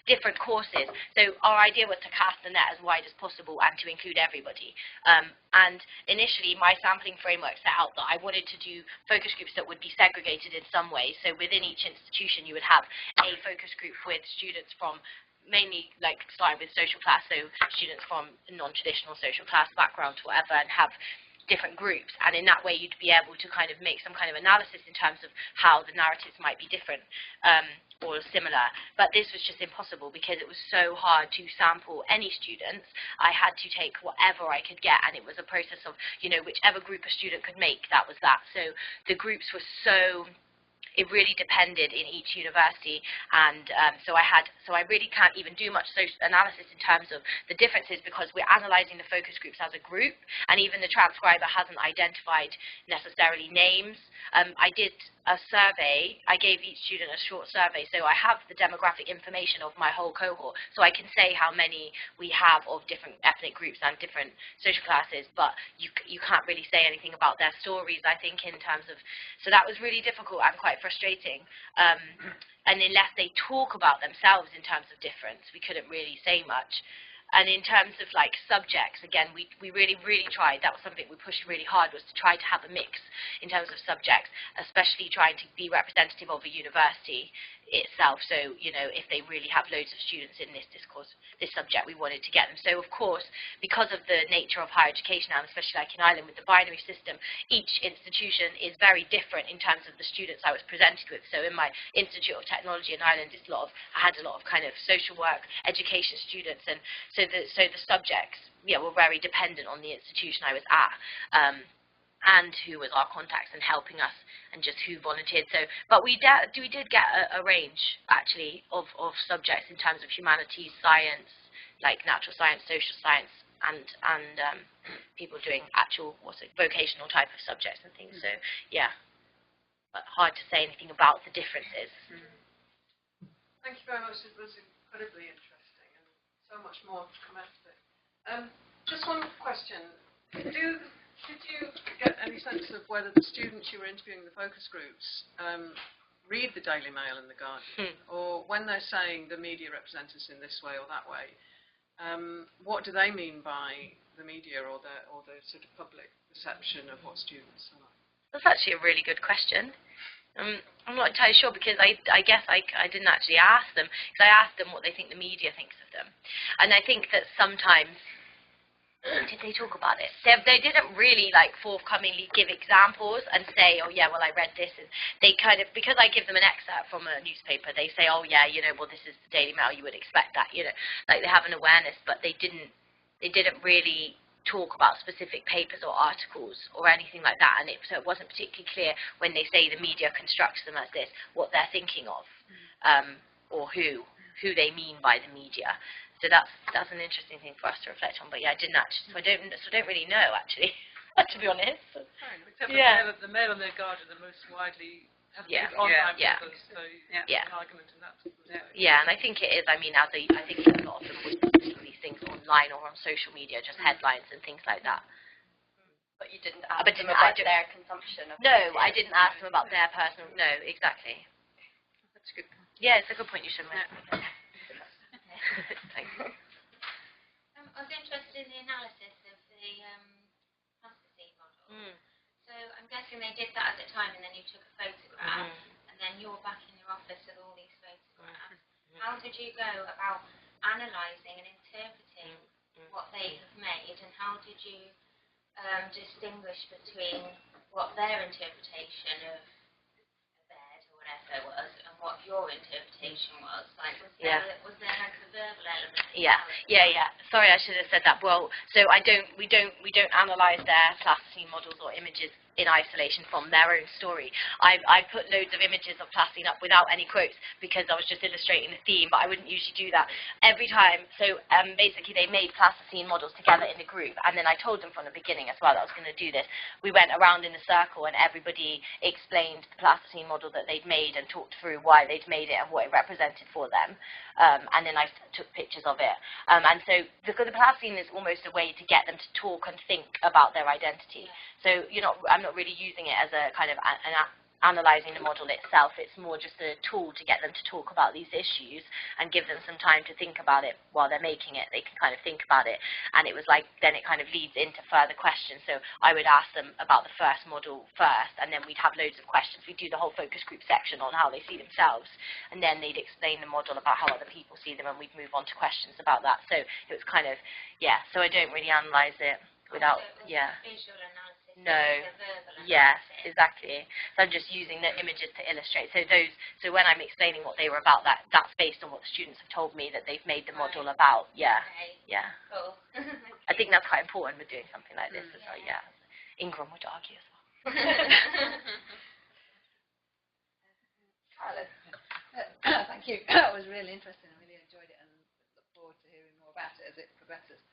different courses. So our idea was to cast the net as wide as possible and to include everybody. And initially, my sampling framework set out that I wanted to do focus groups that would be segregated in some way. So within each institution, you would have a focus group with students from mainly starting with social class, so students from non-traditional social class backgrounds, whatever, and have different groups, and in that way you'd be able to kind of make some kind of analysis in terms of how the narratives might be different or similar. But this was just impossible because it was so hard to sample any students. I had to take whatever I could get, and it was a process of, whichever group a student could make, that was that. So the groups were it really depended in each university, and so I really can't even do much social analysis in terms of the differences, because we're analysing the focus groups as a group, and even the transcriber hasn't identified necessarily names. I did a survey. I gave each student a short survey, so I have the demographic information of my whole cohort, so I can say how many we have of different ethnic groups and different social classes, but you can't really say anything about their stories, I think, in terms of, so that was really difficult and quite frustrating. And unless they talk about themselves in terms of difference, we couldn't really say much. And in terms of subjects, again, we really, really tried. That was something we pushed really hard, was to try to have a mix in terms of subjects, especially trying to be representative of a university itself. So, if they really have loads of students in this discourse, this subject, we wanted to get them. So, of course, because of the nature of higher education, and especially in Ireland with the binary system, each institution is very different in terms of the students I was presented with. So in my Institute of Technology in Ireland, I had a lot of kind of social work, education students, and so the subjects, were very dependent on the institution I was at. And who was our contacts and helping us, and just who volunteered. So, but we did get a range, actually, of subjects in terms of humanities, science, like natural science, social science, and people doing actual vocational type of subjects and things. So, yeah, but hard to say anything about the differences. Thank you very much. It was incredibly interesting, and so much more to come out of it. Just one question. Did you get any sense of whether the students you were interviewing in the focus groups read the Daily Mail and the Guardian, or when they're saying the media represent us in this way or that way, what do they mean by the media or the sort of public perception of what students are like? That's actually a really good question. I'm not entirely sure, because I guess I didn't actually ask them, because I asked them what they think the media thinks of them, and I think that sometimes. Did they talk about it? They didn't really forthcomingly give examples and say, oh yeah, well I read this, and they kind of, because I give them an excerpt from a newspaper, they say, oh yeah, well this is the Daily Mail, you would expect that, they have an awareness, but they didn't really talk about specific papers or articles or anything like that, and so it wasn't particularly clear when they say the media constructs them as this, what they're thinking of, or who they mean by the media. So that's an interesting thing for us to reflect on. But yeah, I didn't actually, so I don't really know actually, to be honest. Except the Mail and the Guardian are the most widely Yeah. It's online Yeah. papers, so Yeah. an argument in that. Yeah, and I think it is. I mean, I think a lot of them would do these things online or on social media, just headlines and things like that. But you didn't ask But them about their consumption of No, I didn't ask them about their personal. No, exactly. That's good. Yeah, it's a good point you should make. Thanks. I was interested in the analysis of the plasticine model. So I'm guessing they did that at the time, and then you took a photograph, and then you're back in your office with all these photographs. How did you go about analysing and interpreting what they have made, and how did you distinguish between what their interpretation of a bed or whatever was and what your interpretation was? Like, was there like a verbal element? Yeah. Sorry, I should have said that. Well, so we don't analyse their plasticine models or images in isolation from their own story. I put loads of images of plasticine up without any quotes because I was just illustrating the theme, but I wouldn't usually do that every time. So basically they made plasticine models together in a group, and then I told them from the beginning as well that I was going to do this. We went around in a circle and everybody explained the plasticine model that they'd made and talked through why they'd made it and what it represented for them. And then I took pictures of it. And so the plasticine is almost a way to get them to talk and think about their identity. So I'm not really using it as a kind of analysing the model itself. It's more just a tool to get them to talk about these issues and give them some time to think about it while they're making it. They can kind of think about it. And it was like, then it kind of leads into further questions. So I would ask them about the first model first, and then we'd have loads of questions. We'd do the whole focus group section on how they see themselves, and then they'd explain the model about how other people see them, and we'd move on to questions about that. So it was kind of, so I don't really analyse it without, Visual analysis. No. Yes, exactly. So I'm just using the images to illustrate. So when I'm explaining what they were about, that's based on what the students have told me that they've made the model about. Yeah. Okay. Yeah. Cool. I think that's quite important with doing something like this as well. Yeah. Ingram would argue as well. Thank you. That was really interesting. I really enjoyed it and look forward to hearing more about it as it progresses.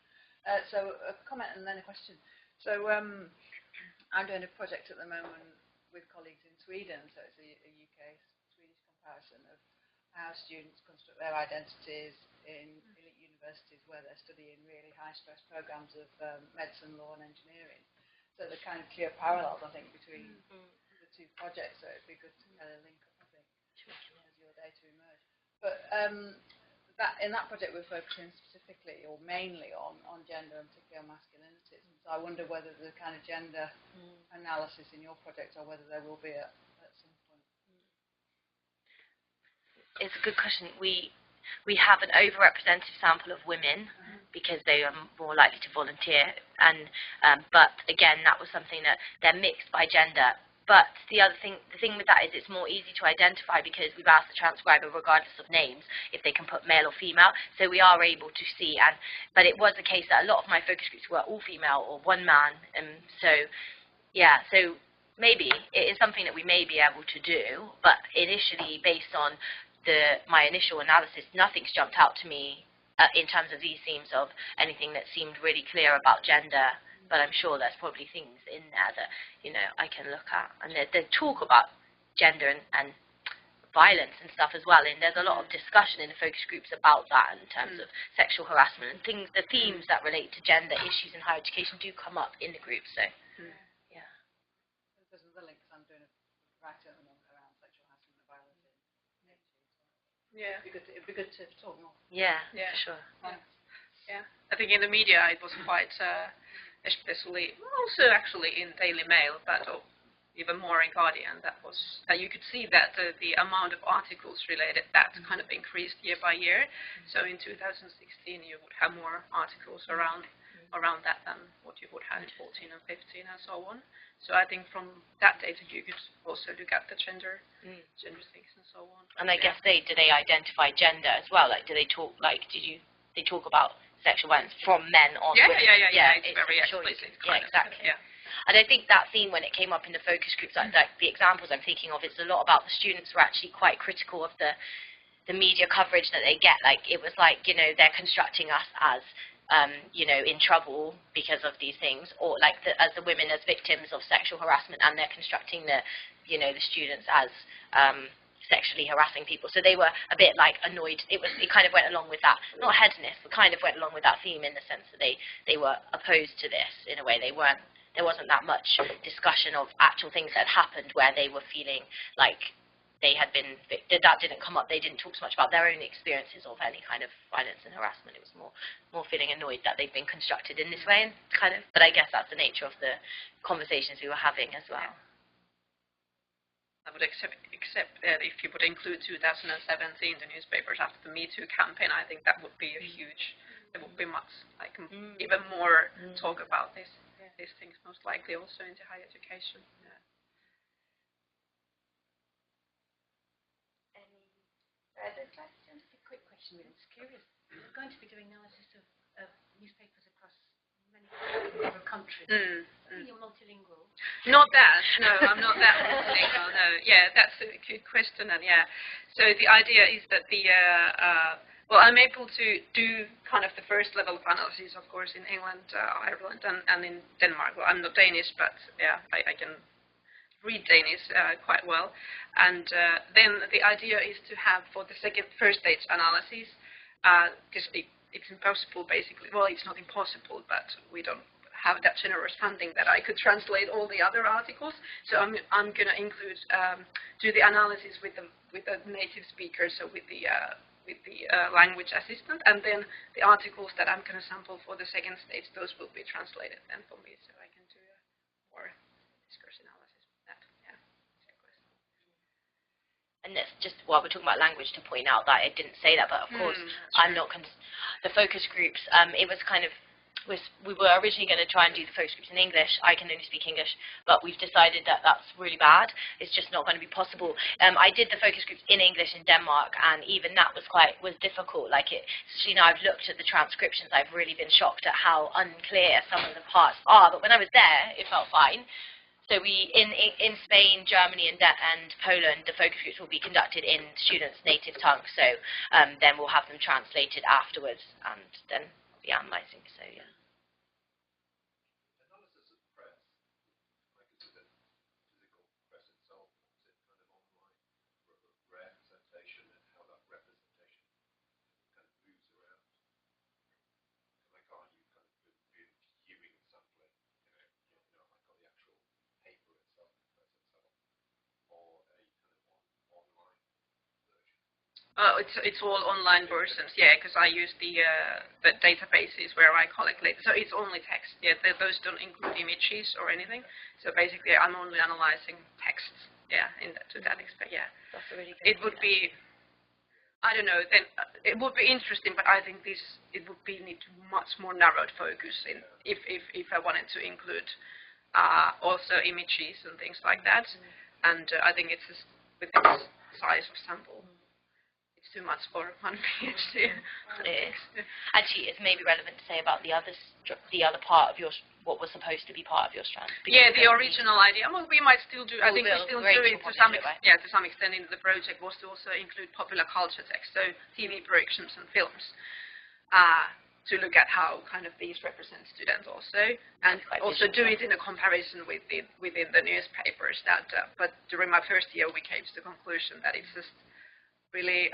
So a comment and then a question. So I'm doing a project at the moment with colleagues in Sweden, so it's a UK-Swedish comparison of how students construct their identities in elite universities where they're studying really high-stress programs of medicine, law and engineering. So the kind of clear parallels, I think, between the two projects, so it'd be good to kind of link up, I think, as your data emerge. But in that project we're focusing specifically or mainly on gender and particularly on masculinities. So I wonder whether the kind of gender analysis in your project or whether there will be at some point. It's a good question. We have an overrepresented sample of women because they are more likely to volunteer, and but again, that was something that they're mixed by gender. But the thing with that is it's more easy to identify because we've asked the transcriber, regardless of names, if they can put male or female. So we are able to see. But it was the case that a lot of my focus groups were all female or one man. So maybe it is something that we may be able to do. But initially, based on my initial analysis, nothing's jumped out to me in terms of these themes of anything that seemed really clear about gender. But I'm sure there's probably things in there that, I can look at. And they talk about gender and violence and stuff as well. And there's a lot of discussion in the focus groups about that in terms of sexual harassment and things. The themes that relate to gender issues in higher education do come up in the group. So, yeah. There's another link because I'm doing a writing at the moment around sexual harassment and violence in HE. Yeah. It'd be good to talk more. Yeah, for sure. Yeah. I think in the media it was quite... especially, also actually in Daily Mail, but even more in Guardian, that you could see that the amount of articles related, that kind of increased year by year. So in 2016 you would have more articles around that than what you would have in 14 and 15 and so on. So I think from that data you could also look at the gender things and so on. And I guess do they identify gender as well? Like, do they talk, they talk about sexual violence from men on women? Yeah, it's very explicit. Yeah, exactly. And I think that theme, when it came up in the focus groups, like the examples I'm thinking of, it's a lot about the students were actually quite critical of the media coverage that they get. Like, it was like, they're constructing us as you know, in trouble because of these things, or like as the women as victims of sexual harassment, and they're constructing the, you know, the students as sexually harassing people. So they were a bit like annoyed. It kind of went along with that, not hedonist, but kind of went along with that theme in the sense that they were opposed to this in a way. There wasn't that much discussion of actual things that had happened where they were feeling like they had been, that didn't come up. They didn't talk so much about their own experiences of any kind of violence and harassment. It was more feeling annoyed that they've been constructed in this way, and kind of, but I guess that's the nature of the conversations we were having as well. I would accept that if you would include 2017, the newspapers after the Me Too campaign, I think that would be a huge, there would be much, like even more talk about these things, most likely also into higher education. Yeah. Any further questions? Just a quick question, really. I'm just curious. We're going to be doing analysis of newspapers across many different countries. You're multilingual. Not that. No, I'm not that multilingual. No. Yeah, that's a good question. And yeah, so the idea is that well, I'm able to do kind of the first level of analysis, of course, in England, Ireland, and in Denmark. Well, I'm not Danish, but yeah, I can read Danish quite well. And then the idea is to have for the first stage analysis, because it's impossible, basically. Well, it's not impossible, but we don't have that generous funding that I could translate all the other articles. So I'm going to include do the analysis with the native speaker, so with the language assistant, and then the articles that I'm going to sample for the second stage, those will be translated then for me, so I can do a more discourse analysis with that. Yeah. And that's just while we're talking about language, to point out that I didn't say that, but of course I'm not. The focus groups, it was kind of. We were originally going to try and do the focus groups in English. I can only speak English, but we've decided that that's really bad. It's just not going to be possible. I did the focus groups in English in Denmark, and even that was difficult. Like especially now I've looked at the transcriptions, I've really been shocked at how unclear some of the parts are. But when I was there, it felt fine. So in Spain, Germany, and Poland, the focus groups will be conducted in students' native tongue. So then we'll have them translated afterwards, and then be analysing. So yeah. It's all online versions, yeah, because I use the databases where I collect data. So it's only text. Yeah, those don't include images or anything. So basically, I'm only analyzing text. Yeah, to that extent. Yeah, that's a really good it would be. I don't know. Then it would be interesting, but I think it would need much more narrowed focus if I wanted to include also images and things like that. And I think it's just with this size of sample. Too much for one PhD. It is. Actually, it's maybe relevant to say about the other part of your, what was supposed to be part of your strand. Yeah, the original idea. Well, we might still do. I think we still do it to some extent. Yeah, to some extent in the project was to also include popular culture text, so TV productions and films, to look at how kind of these represent students also, and also do it in a comparison within the newspapers. That, but during my first year, we came to the conclusion that it's just really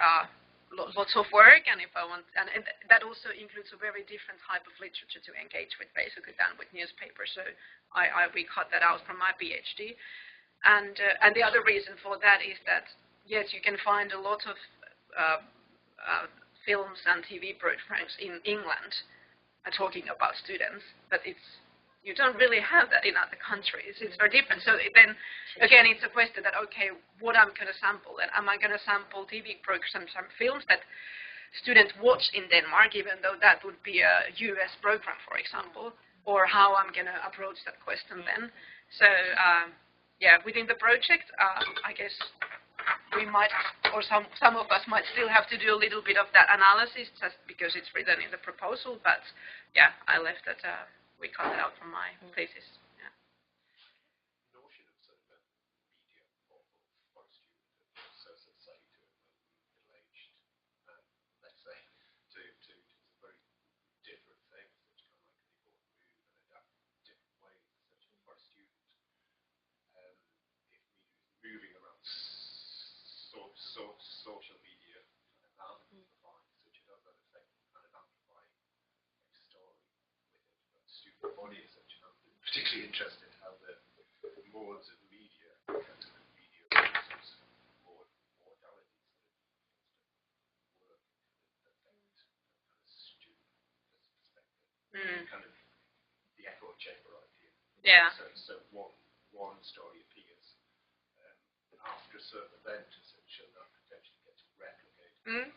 lots of work, and if I want, and that also includes a very different type of literature to engage with, basically, than with newspapers. So we cut that out from my PhD, and the other reason for that is that yes, you can find a lot of films and TV programs in England talking about students, but you don't really have that in other countries. It's very different. So then, again, it's a question that, okay, what I'm going to sample? And am I going to sample TV programs, some films that students watch in Denmark, even though that would be a US program, for example, or how I'm going to approach that question then? So, yeah, within the project, I guess we might, or some of us might still have to do a little bit of that analysis just because it's written in the proposal, but yeah, I left that. We cut it out from my thesis. Yeah. Notion of sort of a media for a student, so say to a middle-aged, let's say, to a very different thing. audience, actually. I'm particularly interested in how the modes of media, kind of media uses more modalities that work that affect kind of student perspective. Kind of the echo chamber idea. Yeah. So one story appears after a certain event, essentially, that potentially gets replicated, moved,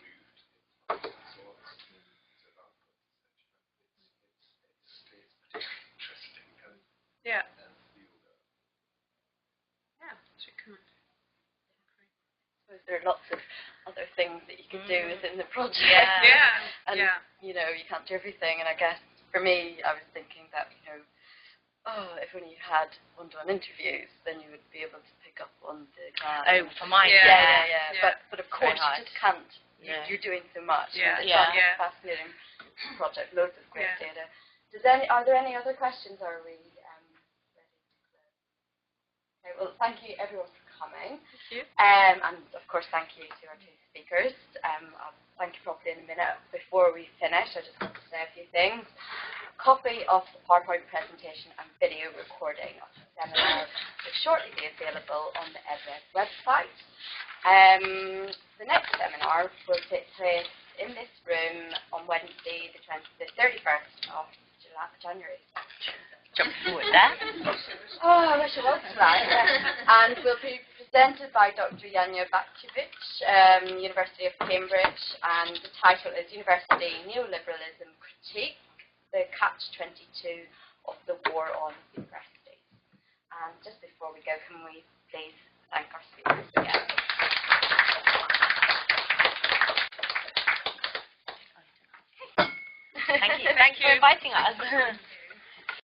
and so on. So that it's particularly interesting kind of Yeah. field. Yeah. So you can suppose there are lots of other things that you can do within the project. Yeah. And, you know, you can't do everything. And I guess for me, I was thinking that, you know, if only you had one-to-one interviews, then you would be able to pick up on the class. Oh, for mine, Yeah. But of course, you just can't. Yeah. You're doing so much. Yeah. It's a fascinating project. Loads of great data. Are there any other questions? Or are we ready to close? Okay. Well, thank you everyone for coming. Thank you. And of course, thank you to our two speakers. I'll thank you properly in a minute. Before we finish, I just want to say a few things. Copy of the PowerPoint presentation and video recording of the seminar will shortly be available on the EdRed website. The next seminar will take place in this room on Wednesday, the 31st of January. Jump forward there. Oh, I wish it was right. And will be presented by Dr. Janja Bakjevic, University of Cambridge, and the title is University Neoliberalism Critique, the Catch-22 of the War on Universities. And just before we go, can we please thank our speakers again? Thank you for inviting us.